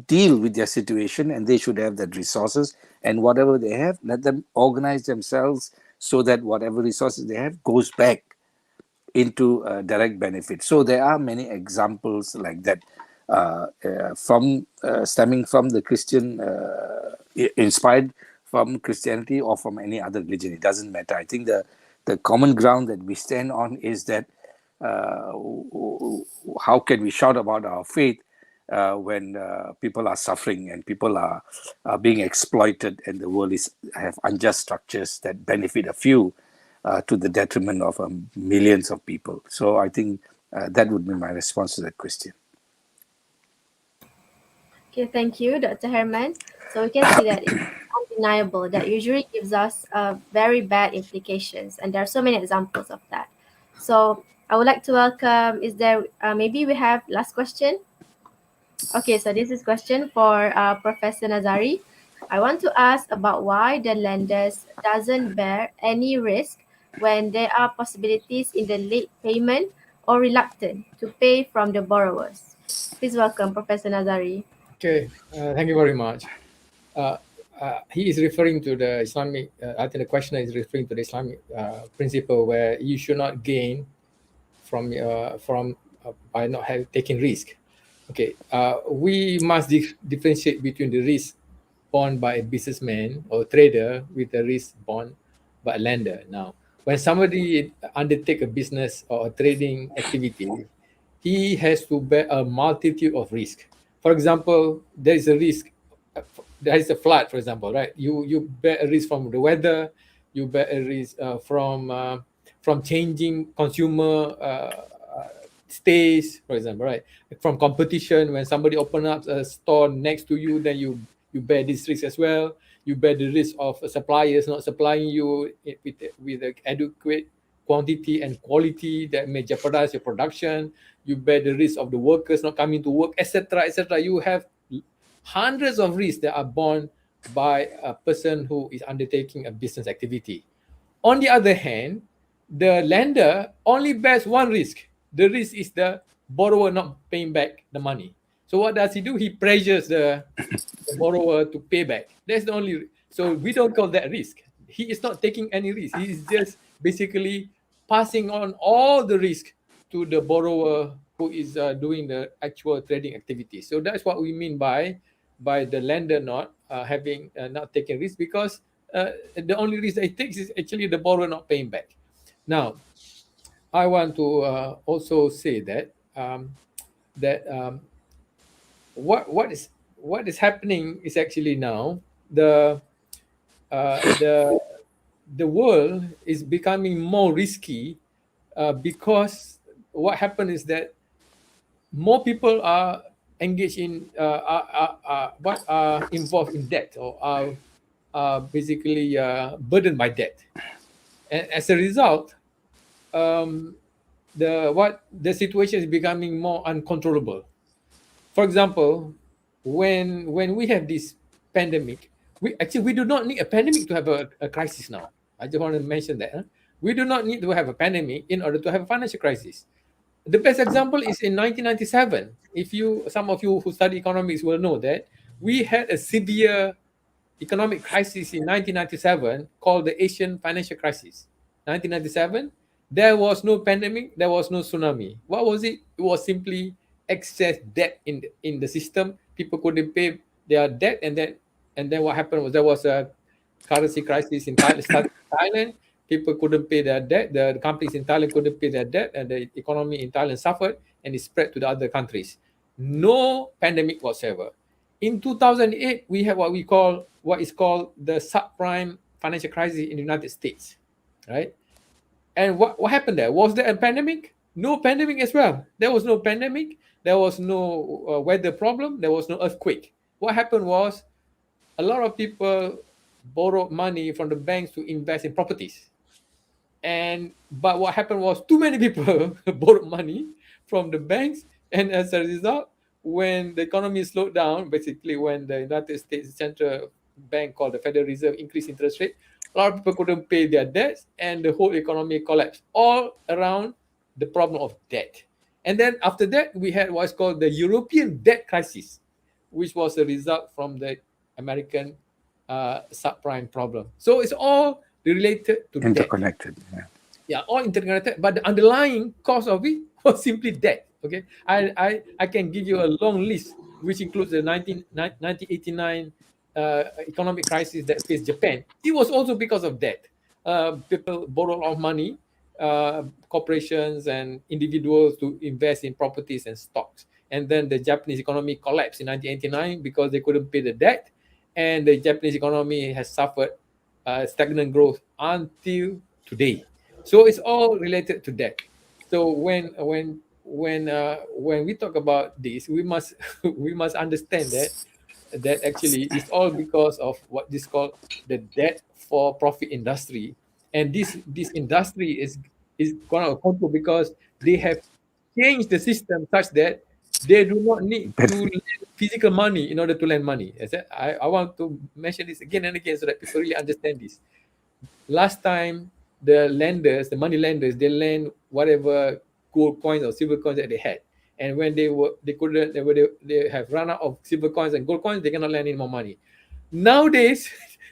deal with their situation, and they should have that resources, and whatever they have, let them organize themselves so that whatever resources they have goes back into direct benefit. So there are many examples like that stemming from the Christian, inspired from Christianity or from any other religion. It doesn't matter. I think the common ground that we stand on is that how can we shout about our faith when people are suffering and people are being exploited, and the world have unjust structures that benefit a few to the detriment of millions of people. So I think that would be my response to that question. Okay, thank you, Dr. Herman. So we can see that it's undeniable that usually gives us very bad implications, and there are so many examples of that. So I would like to welcome, is there, maybe we have last question? Okay, so this is question for Professor Nazari. I want to ask about why the lenders doesn't bear any risk when there are possibilities in the late payment or reluctant to pay from the borrowers. Please welcome Professor Nazari. Okay, thank you very much. He is referring to the Islamic, I think the questioner is referring to the Islamic principle where you should not gain from by not taking risk. Okay, we must differentiate between the risk borne by a businessman or trader with the risk borne by a lender. Now, when somebody undertake a business or a trading activity, he has to bear a multitude of risk. For example, there is a risk, there is a flood, for example, right? You bear a risk from the weather, you bear a risk from changing consumer stays, for example, right? From competition, when somebody open up a store next to you, then you bear this risk as well. You bear the risk of suppliers not supplying you with adequate quantity and quality that may jeopardize your production. You bear the risk of the workers not coming to work, etc., etc. You have hundreds of risks that are borne by a person who is undertaking a business activity. On the other hand, the lender only bears one risk. The risk is the borrower not paying back the money. So what does he do? He pressures the borrower to pay back. That's the only. So we don't call that risk. He is not taking any risk. He is just basically passing on all the risk to the borrower who is doing the actual trading activity. So that's what we mean by the lender not having not taking risk, because the only risk that it takes is actually the borrower not paying back. Now, I want to also say that what is happening is actually now the world is becoming more risky because what happened is that more people are engaged in are involved in debt, or are basically burdened by debt, and as a result, the situation is becoming more uncontrollable. For example, when we have this pandemic, we do not need a pandemic to have a crisis now. I just want to mention that. We do not need to have a pandemic in order to have a financial crisis. The best example is in 1997. Some of you who study economics will know that we had a severe economic crisis in 1997 called the Asian financial crisis. 1997, There was no pandemic, there was no tsunami. What was it? It was simply excess debt in the system. People couldn't pay their debt, and then what happened was there was a currency crisis in Thailand. Started in Thailand. People couldn't pay their debt. The companies in Thailand couldn't pay their debt, and the economy in Thailand suffered, and it spread to the other countries. No pandemic whatsoever. In 2008, we have what is called the subprime financial crisis in the United States, right? And what happened there? Was there a pandemic? No pandemic as well. There was no pandemic. There was no weather problem. There was no earthquake. What happened was a lot of people borrowed money from the banks to invest in properties. But what happened was too many people borrowed money from the banks, and as a result, when the economy slowed down, basically when the United States Central Bank called the Federal Reserve increased interest rate, a lot of people couldn't pay their debts, and the whole economy collapsed, all around the problem of debt. And then after that, we had what's called the European debt crisis, which was a result from the American subprime problem. So it's all related to debt. Interconnected. Yeah. Yeah, all interconnected, but the underlying cause of it was simply debt. Okay, I can give you a long list, which includes the 1989 economic crisis that faced Japan. It was also because of debt. People borrowed a lot of money, corporations and individuals, to invest in properties and stocks. And then the Japanese economy collapsed in 1989 because they couldn't pay the debt, and the Japanese economy has suffered stagnant growth until today. So it's all related to that. So when we talk about this, we must we must understand that actually it's all because of what is called the debt for profit industry, and this industry is going to control because they have changed the system such that they do not need to lend physical money in order to lend money. I want to mention this again and again so that people really understand this. Last time, the money lenders, they lend whatever gold coins or silver coins that they had. And when they have run out of silver coins and gold coins, they cannot lend any more money. Nowadays,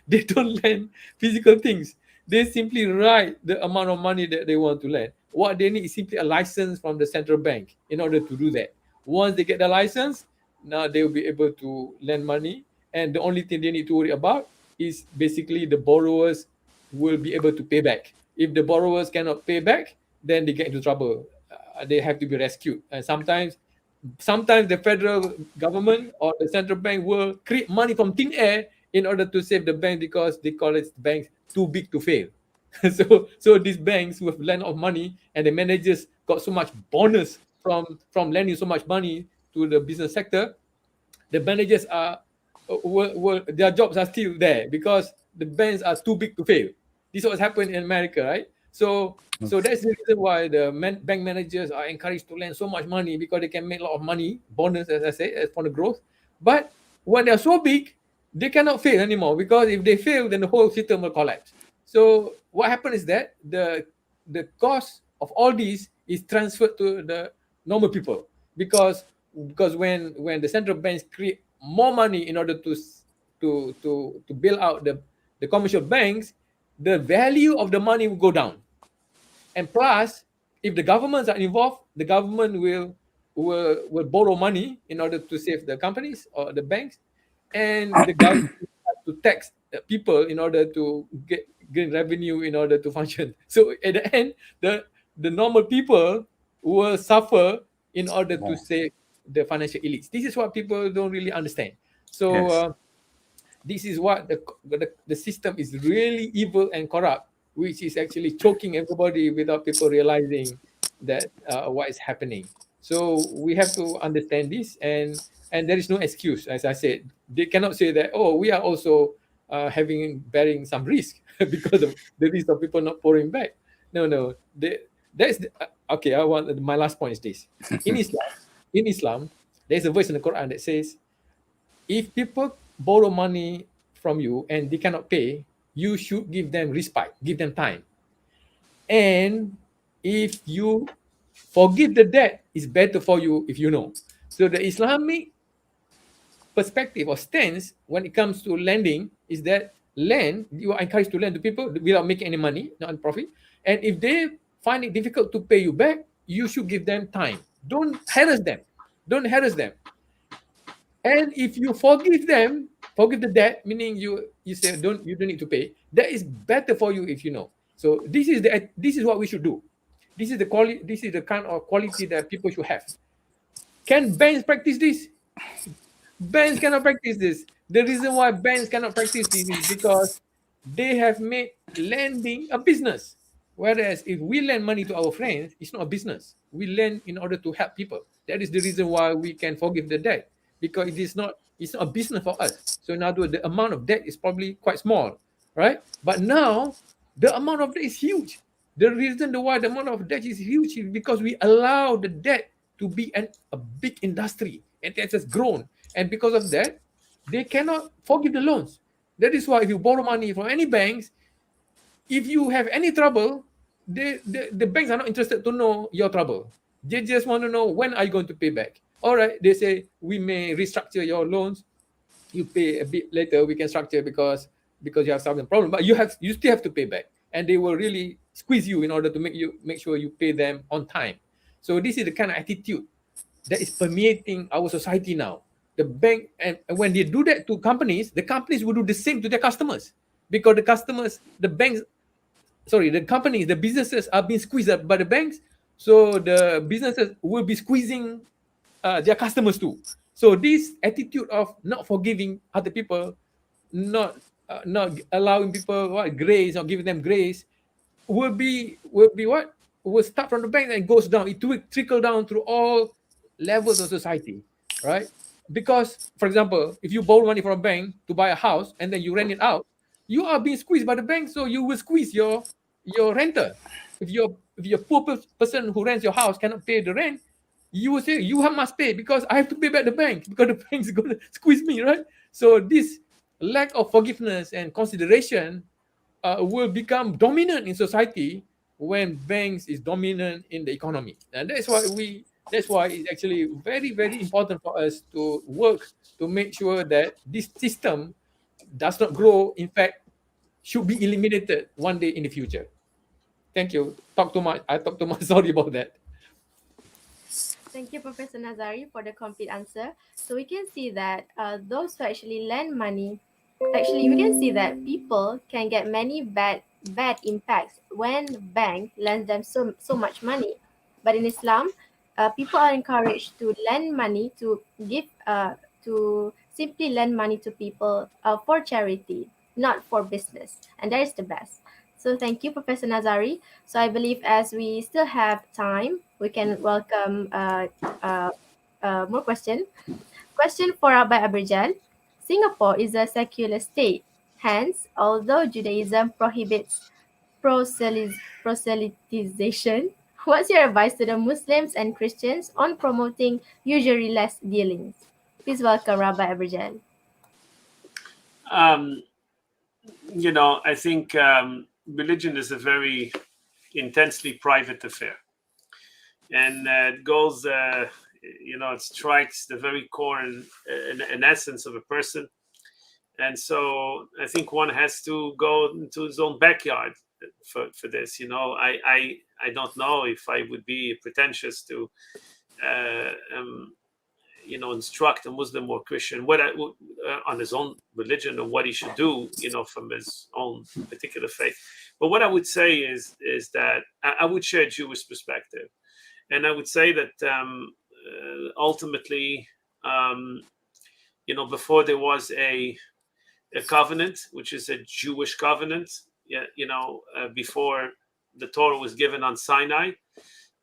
they don't lend physical things. They simply write the amount of money that they want to lend. What they need is simply a license from the central bank in order to do that. Once they get the license, now they will be able to lend money. And the only thing they need to worry about is basically the borrowers will be able to pay back. If the borrowers cannot pay back, then they get into trouble. They have to be rescued. And sometimes the federal government or the central bank will create money from thin air in order to save the bank because they call it banks too big to fail. So these banks who have lent of money and the managers got so much bonus from lending so much money to the business sector, the managers are their jobs are still there because the banks are too big to fail. This is what's happened in America, right? So that's the reason why the bank managers are encouraged to lend so much money because they can make a lot of money, bonus, as I say, for the growth. But when they're so big, they cannot fail anymore because if they fail, then the whole system will collapse. So what happened is that the cost of all these is transferred to the normal people because when the central banks create more money in order to bail out the commercial banks, the value of the money will go down. And plus, if the governments are involved, the government will borrow money in order to save the companies or the banks, and the government has to tax people in order to gain revenue in order to function. So at the end, the normal people will suffer in order to save the financial elites. This is what people don't really understand. So this is what the system is really evil and corrupt, which is actually choking everybody without people realizing that what is happening. So we have to understand this, and there is no excuse. As I said, they cannot say that, oh, we are also bearing some risk because of the risk of people not pouring back. No. Okay. My last point is this: in Islam, there's a verse in the Quran that says, if people borrow money from you and they cannot pay, you should give them respite, give them time. And if you forgive the debt, it's better for you if you know. So the Islamic perspective or stance when it comes to lending is that you are encouraged to lend to people without making any money, not profit. And if they find it difficult to pay you back, you should give them time. Don't harass them. Don't harass them. And if you forgive them, forgive the debt, meaning you say you don't need to pay. That is better for you if you know. So this is what we should do. This is the quality. This is the kind of quality that people should have. Can banks practice this? Banks cannot practice this. The reason why banks cannot practice this is because they have made lending a business. Whereas if we lend money to our friends, it's not a business. We lend in order to help people. That is the reason why we can forgive the debt, because it's not a business for us. So in other words, the amount of debt is probably quite small, right? But now the amount of debt is huge. The reason why the amount of debt is huge is because we allow the debt to be a big industry, and it has grown. And because of that, they cannot forgive the loans. That is why if you borrow money from any banks, if you have any trouble, the banks are not interested to know your trouble. They just want to know, when are you going to pay back? All right, they say, we may restructure your loans. You pay a bit later, we can structure because you have some problem, but you still have to pay back. And they will really squeeze you in order to make sure you pay them on time. So this is the kind of attitude that is permeating our society now. The bank, and when they do that to companies, the companies will do the same to their customers, because the companies, the businesses are being squeezed up by the banks. So the businesses will be squeezing their customers too. So this attitude of not forgiving other people, not allowing people grace, or giving them grace, will start from the bank and goes down. It will trickle down through all levels of society, right? Because, for example, if you borrow money from a bank to buy a house and then you rent it out, you are being squeezed by the bank, so you will squeeze your renter. If you're poor person who rents your house cannot pay the rent, you will say, you must pay because I have to pay back the bank, because the bank is going to squeeze me, right? So this lack of forgiveness and consideration will become dominant in society when banks is dominant in the economy. And that's why it's actually very, very important for us to work to make sure that this system does not grow. In fact, should be eliminated one day in the future. Thank you. I talked too much. Sorry about that. Thank you, Professor Nazari, for the complete answer. So we can see that those who actually lend money, actually we can see that people can get many bad impacts when bank lends them so much money. But in Islam, people are encouraged to lend money to simply lend money to people for charity, not for business, and that is the best. So thank you, Professor Nazari. So I believe as we still have time, we can welcome more question. Question for Rabbi Abergel. Singapore is a secular state. Hence, although Judaism prohibits proselytization, what's your advice to the Muslims and Christians on promoting usury-less dealings? Please welcome Rabbi Abergel. I think religion is a very intensely private affair, and it goes, it strikes the very core and essence of a person. And so I think one has to go into his own backyard for this. I don't know if I would be pretentious to instruct a Muslim or Christian on his own religion or what he should do, from his own particular faith. But what I would say is that I would share a Jewish perspective, and I would say that ultimately, before there was a covenant, which is a Jewish covenant, before the Torah was given on Sinai.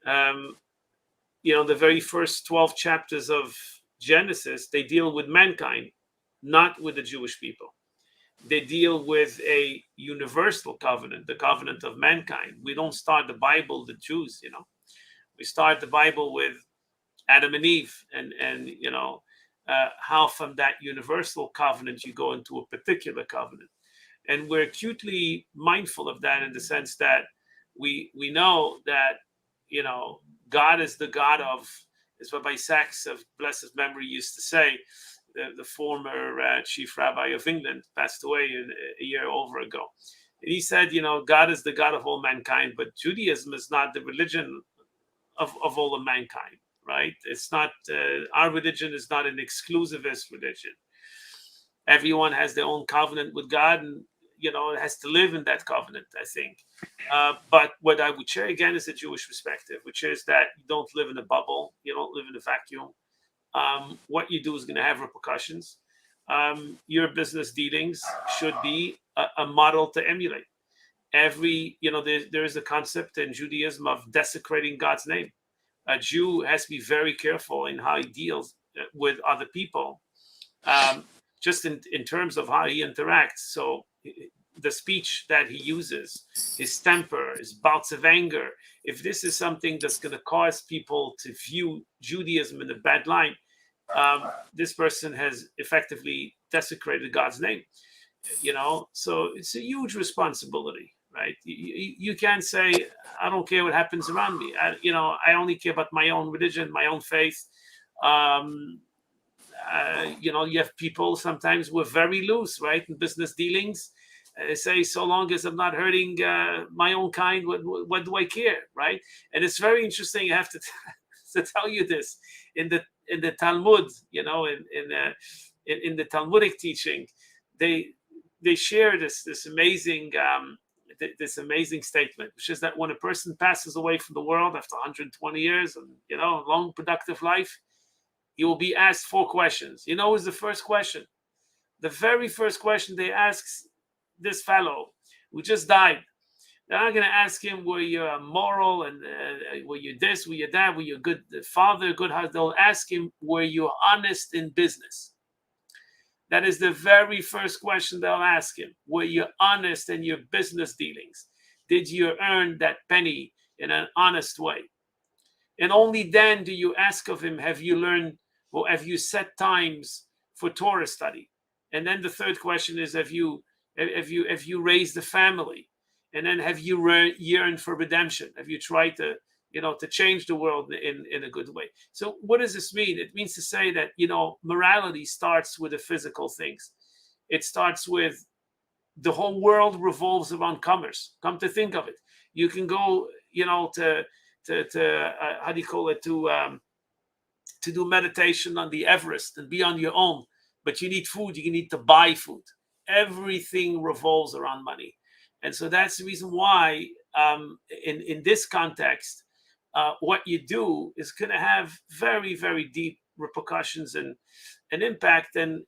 The very first 12 chapters of Genesis, they deal with mankind, not with the Jewish people. They deal with a universal covenant, the covenant of mankind. We don't start the Bible, the Jews, we start the Bible with Adam and Eve, and how from that universal covenant you go into a particular covenant. And we're acutely mindful of that in the sense that we know that, God is the God of, as Rabbi Sachs of blessed memory used to say, the former chief rabbi of England, passed away a year over ago. And he said, God is the God of all mankind, but Judaism is not the religion of all of mankind, right? It's not, our religion is not an exclusivist religion. Everyone has their own covenant with God, and it has to live in that covenant, I think. But what I would share again is a Jewish perspective, which is that you don't live in a bubble, you don't live in a vacuum. What you do is going to have repercussions. Your business dealings should be a model to emulate. There is a concept in Judaism of desecrating God's name. A Jew has to be very careful in how he deals with other people, just in terms of how he interacts. So the speech that he uses, his temper, his bouts of anger, if this is something that's going to cause people to view Judaism in a bad light, this person has effectively desecrated God's name. So it's a huge responsibility, right? You can't say, I don't care what happens around me. I only care about my own religion, my own faith. You have people sometimes who are very loose, right, in business dealings. Say, so long as I'm not hurting my own kind, what do I care, right? And it's very interesting. I have to tell you this in the Talmud, in the Talmudic teaching, they share this amazing statement, which is that when a person passes away from the world after 120 years and long productive life, he will be asked 4 questions. What's the first question? The very first question they ask this fellow who just died, they're not going to ask him, were you moral, and were you this, were you that, were you a good father, good husband? They'll ask him, were you honest in business? That is the very first question they'll ask him. Were you honest in your business dealings? Did you earn that penny in an honest way? And only then do you ask of him, have you learned, or have you set times for Torah study? And then the third question is, have you raised a family? And then have you yearned for redemption? Have you tried to change the world in a good way? So what does this mean? It means to say that, morality starts with the physical things. It starts with the whole world revolves around commerce. Come to think of it. You can go, to how do you call it, to do meditation on the Everest and be on your own, but you need food, you need to buy food. Everything revolves around money. And so that's the reason why in this context, what you do is going to have very, very deep repercussions and impact. And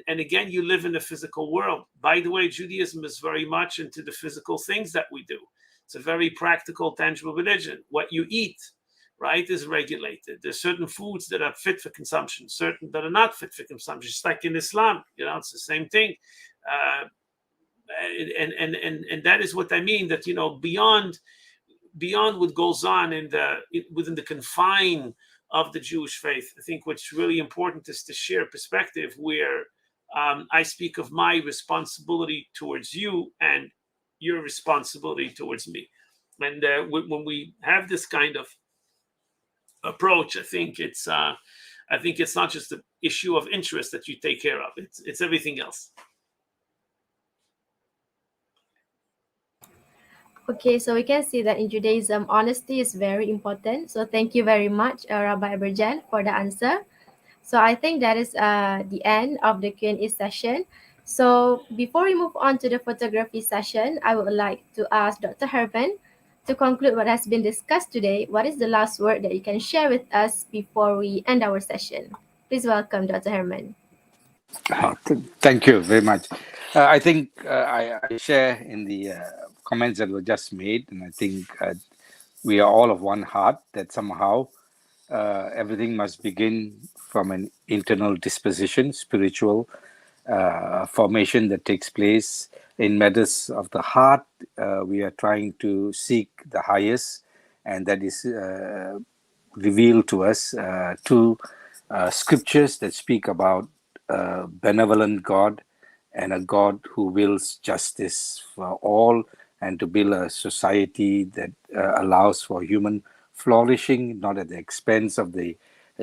again, you live in a physical world. By the way, Judaism is very much into the physical things that we do. It's a very practical, tangible religion. What you eat, right, is regulated. There's certain foods that are fit for consumption, certain that are not fit for consumption. Just like in Islam, it's the same thing. And that is what I mean, that beyond what goes on within the confine of the Jewish faith, I think what's really important is to share a perspective where I speak of my responsibility towards you and your responsibility towards me. And when we have this kind of approach, I think it's not just the issue of interest that you take care of. It's everything else. Okay, so we can see that in Judaism, honesty is very important. So thank you very much, Rabbi Abergel, for the answer. So I think that is the end of the Q&A session. So before we move on to the photography session, I would like to ask Dr. Hermen to conclude what has been discussed today. What is the last word that you can share with us before we end our session? Please welcome Dr. Hermen. Thank you very much. I think I share in the comments that were just made, and I think we are all of one heart that somehow everything must begin from an internal disposition, spiritual formation that takes place in matters of the heart. We are trying to seek the highest, and that is revealed to us through scriptures that speak about a benevolent God and a God who wills justice for all, and to build a society that allows for human flourishing, not at the expense of the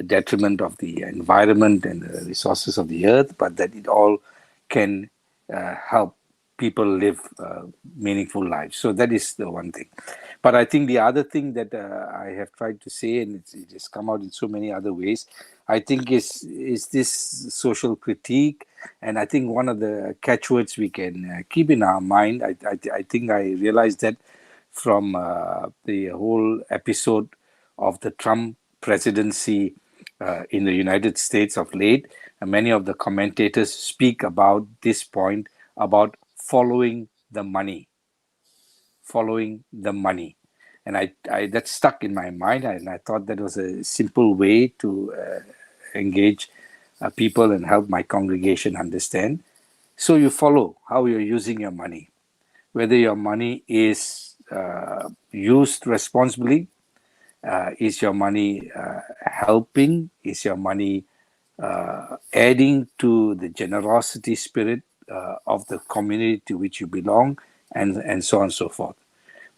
detriment of the environment and the resources of the earth, but that it all can help people live meaningful lives. So that is the one thing. But I think the other thing that I have tried to say, and it has come out in so many other ways, I think is this social critique. And I think one of the catchwords we can keep in our mind, I think I realized that from the whole episode of the Trump presidency in the United States of late, many of the commentators speak about this point about following the money. And I that stuck in my mind, and I thought that was a simple way to engage people and help my congregation understand. So you follow how you're using your money, whether your money is used responsibly, is your money helping, is your money adding to the generosity spirit of the community to which you belong, and so on and so forth.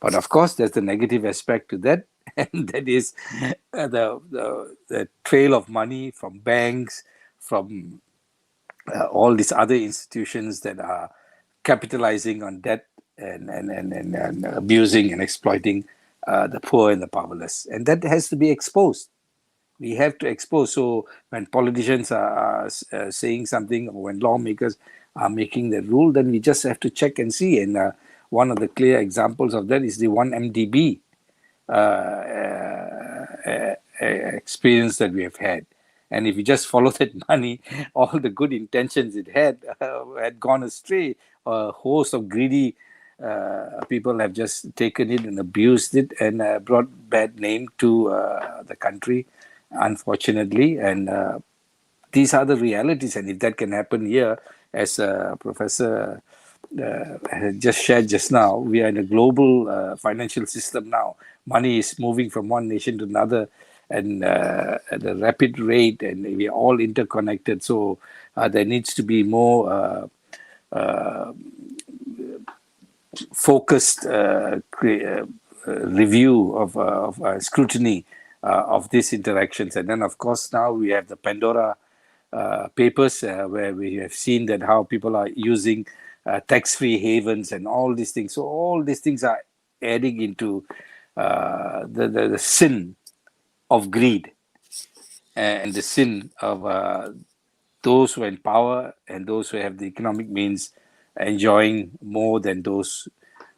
But of course, there's the negative aspect to that, and that is the trail of money from banks, from all these other institutions that are capitalizing on debt and abusing and exploiting the poor and the powerless. And that has to be exposed. We have to expose. So when politicians are saying something, or when lawmakers are making the rule, then we just have to check and see. And one of the clear examples of that is the 1MDB experience that we have had. And if you just follow that money, all the good intentions it had gone astray. A host of greedy people have just taken it and abused it and brought bad name to the country, unfortunately. And these are the realities. And if that can happen here, as Professor just shared just now, we are in a global financial system now. Money is moving from one nation to another, and at a rapid rate, and we are all interconnected. So there needs to be more focused review of scrutiny of these interactions. And then, of course, now we have the Pandora papers where we have seen that how people are using tax-free havens and all these things. So all these things are adding into the sin of greed and the sin of those who are in power and those who have the economic means enjoying more than those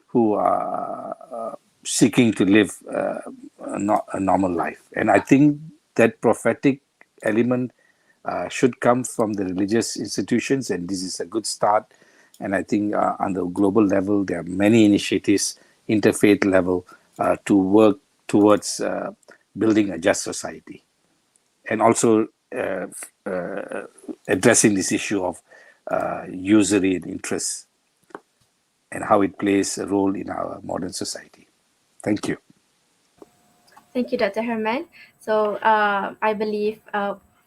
who are seeking to live a normal life. And I think that prophetic element should come from the religious institutions, and this is a good start. And I think on the global level, there are many initiatives, interfaith level, to work towards building a just society. And also addressing this issue of usury and interest and how it plays a role in our modern society. Thank you. Thank you, Dr. Herman. So I believe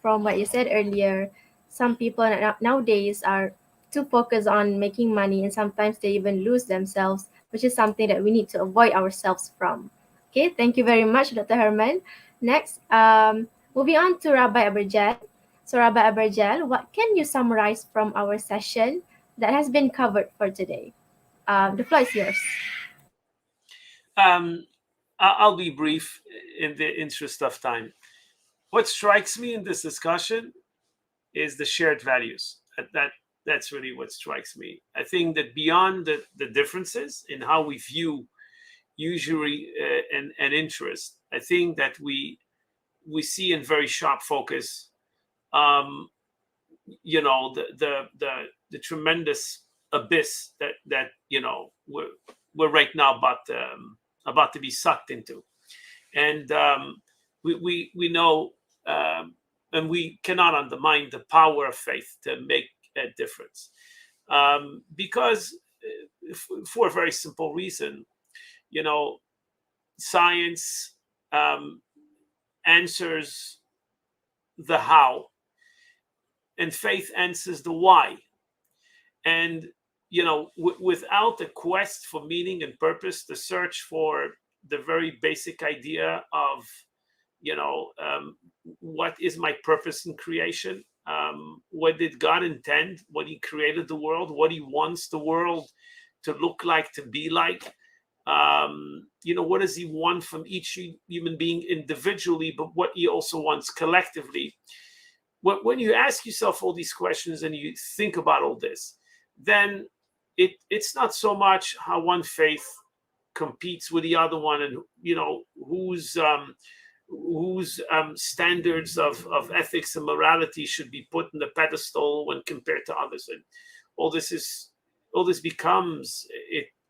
from what you said earlier, some people nowadays are too focused on making money, and sometimes they even lose themselves, which is something that we need to avoid ourselves from. Okay, thank you very much, Dr. Herman. Next, moving on to Rabbi Abergel. So Rabbi Abergel, what can you summarize from our session that has been covered for today? The floor is yours. I'll be brief in the interest of time. What strikes me in this discussion is the shared values. That's really what strikes me. I think that beyond the differences in how we view usury and interest, I think that we see in very sharp focus, you know, the tremendous abyss that you know we're right now about to be sucked into, and we know, and we cannot undermine the power of faith to make a difference, because for a very simple reason, you know, science answers the how, and faith answers the why. And you know, without a quest for meaning and purpose, the search for the very basic idea of, you know, what is my purpose in creation, what did God intend when he created the world, what he wants the world to look like, to be like. What does he want from each human being individually, but what he also wants collectively. When you ask yourself all these questions and you think about all this, then it's not so much how one faith competes with the other one, and whose standards of ethics and morality should be put in the pedestal when compared to others. And all this becomes,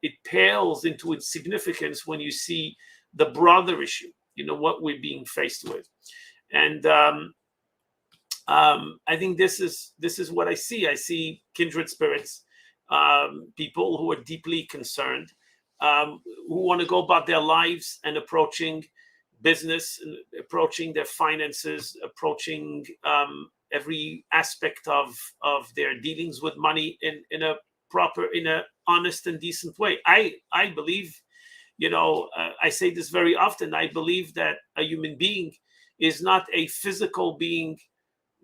it pales into insignificance when you see the broader issue, what we're being faced with. And I think this is what I see. I see kindred spirits, people who are deeply concerned, who want to go about their lives and approaching business, approaching their finances, approaching every aspect of their dealings with money in a proper, in a honest and decent way. I believe, I say this very often, I believe that a human being is not a physical being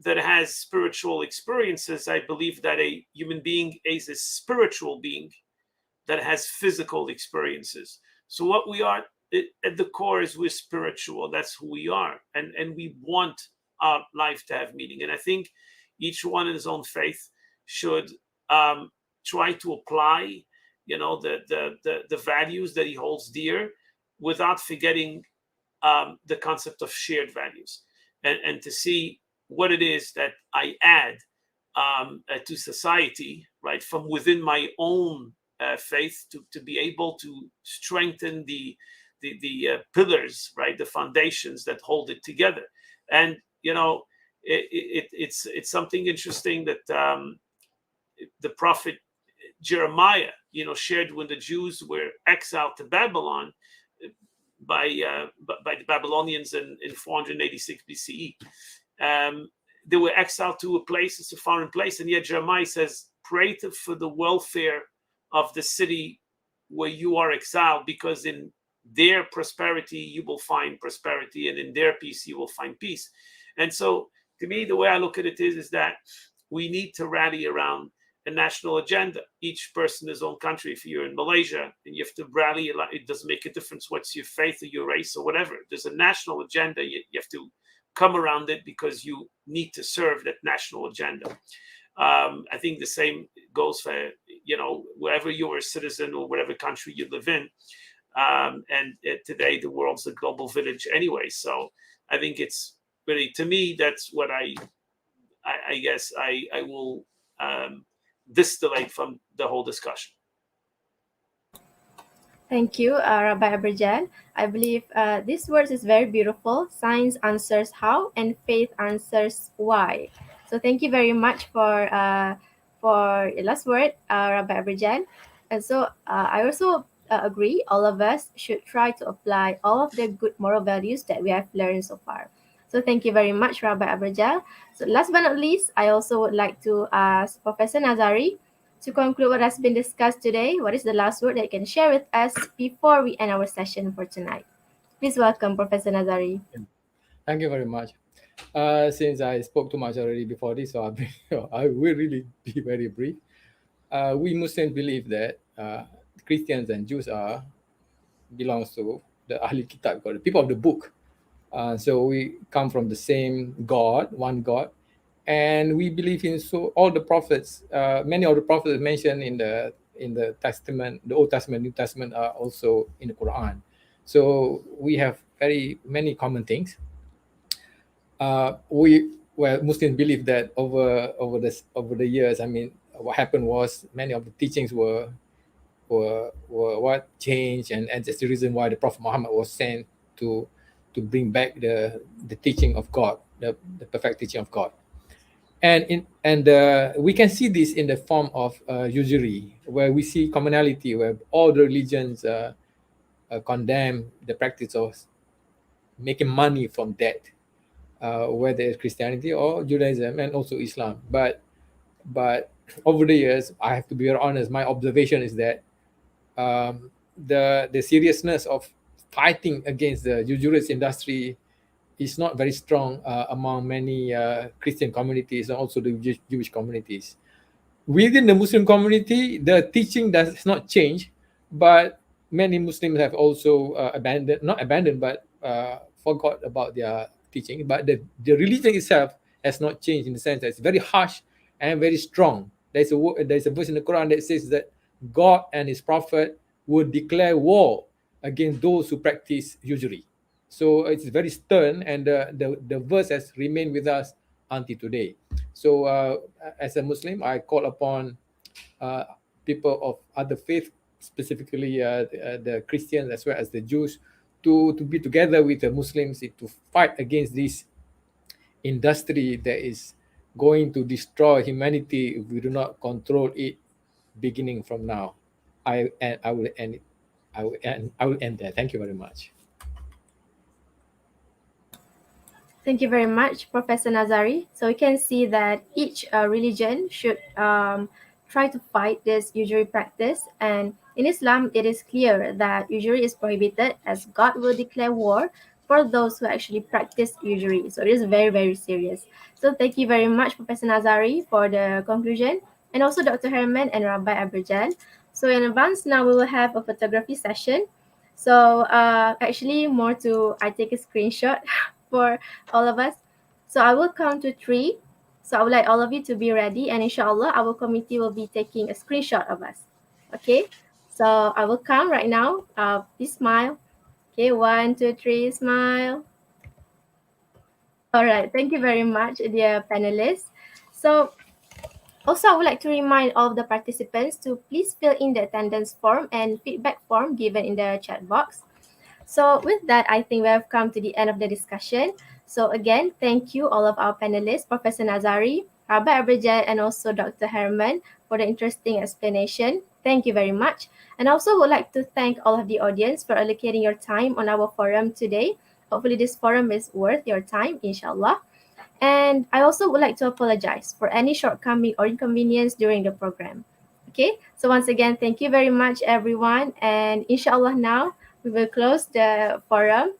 that has spiritual experiences. I believe that a human being is a spiritual being that has physical experiences. So what we are at the core is we're spiritual. That's who we are. And we want our life to have meaning. And I think each one in his own faith should try to apply, the values that he holds dear, without forgetting the concept of shared values, and to see what it is that I add to society, right, from within my own faith, to be able to strengthen the pillars, right, the foundations that hold it together. And it's something interesting that the prophet Jeremiah, shared when the Jews were exiled to Babylon by the Babylonians in 486 BCE. They were exiled to a place, it's a foreign place, and yet Jeremiah says, pray for the welfare of the city where you are exiled, because in their prosperity you will find prosperity, and in their peace you will find peace. And so to me, the way I look at it is that we need to rally around a national agenda, each person in his own country. If you're in Malaysia and you have to rally, it doesn't make a difference what's your faith or your race or whatever. There's a national agenda. You have to come around it because you need to serve that national agenda. I think the same goes for, wherever you're a citizen or whatever country you live in. And today the world's a global village anyway. So I think it's really, to me, that's what I guess I will distillate from the whole discussion. Thank you, Rabbi Abergel. I believe this verse is very beautiful. Science answers how, and faith answers why. So thank you very much for your last word, Rabbi Abergel. And so I also agree, all of us should try to apply all of the good moral values that we have learned so far. So thank you very much, Rabbi Abergel. So last but not least, I also would like to ask Professor Nazari to conclude what has been discussed today. What is the last word that you can share with us before we end our session for tonight? Please welcome Professor Nazari. Thank you very much. Since I spoke too much already before this, so I will really be very brief. We Muslims believe that Christians and Jews belongs to the Ahli Kitab, the people of the book. So we come from the same God, one God, and we believe in all the prophets. Many of the prophets mentioned in the Testament, the Old Testament, New Testament, are also in the Quran. So we have very many common things. Muslims believe that over the years, what happened was many of the teachings were what changed, and that's the reason why the Prophet Muhammad was sent to bring back the teaching of God, the perfect teaching of God. And we can see this in the form of usury, where we see commonality, where all the religions condemn the practice of making money from debt, whether it's Christianity or Judaism and also Islam. But over the years, I have to be very honest, my observation is that the seriousness of fighting against the usurious industry is not very strong among many Christian communities and also the Jewish communities. Within the Muslim community, the teaching does not change, but many Muslims have also not abandoned, but forgot about their teaching. But the religion itself has not changed in the sense that it's very harsh and very strong. There's a verse in the Quran that says that God and His Prophet would declare war against those who practice usury. So it's very stern, and the verse has remained with us until today. So as a Muslim, I call upon people of other faith, specifically the Christians as well as the Jews, to be together with the Muslims to fight against this industry that is going to destroy humanity if we do not control it beginning from now. I will end it. I will end there. Thank you very much. Thank you very much, Professor Nazari. So we can see that each religion should try to fight this usury practice. And in Islam, it is clear that usury is prohibited, as God will declare war for those who actually practice usury. So it is very, very serious. So thank you very much, Professor Nazari, for the conclusion, and also Dr. Hermen and Rabbi Abergel. So in advance, now we will have a photography session. So actually, I take a screenshot for all of us. So I will count to 3. So I would like all of you to be ready, and inshallah, our committee will be taking a screenshot of us. Okay, so I will count right now. Please smile. Okay, 1, 2, 3, smile. All right, thank you very much, dear panelists. So also, I would like to remind all of the participants to please fill in the attendance form and feedback form given in the chat box. So with that, I think we have come to the end of the discussion. So again, thank you all of our panelists, Professor Nazari, Rabbi Abergel, and also Dr. Hermen for the interesting explanation. Thank you very much. And also would like to thank all of the audience for allocating your time on our forum today. Hopefully this forum is worth your time, inshallah. And I also would like to apologize for any shortcoming or inconvenience during the program. Okay, so once again, thank you very much, everyone. And inshallah now, we will close the forum.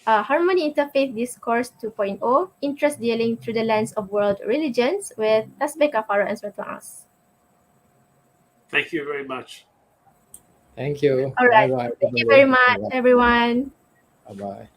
Harmony Interfaith Discourse 2.0, Interest Dealing Through the Lens of World Religions with Tasbih Kafara and Surat As. Thank you very much. Thank you. All right. Bye-bye. Thank you very much, everyone. Bye-bye.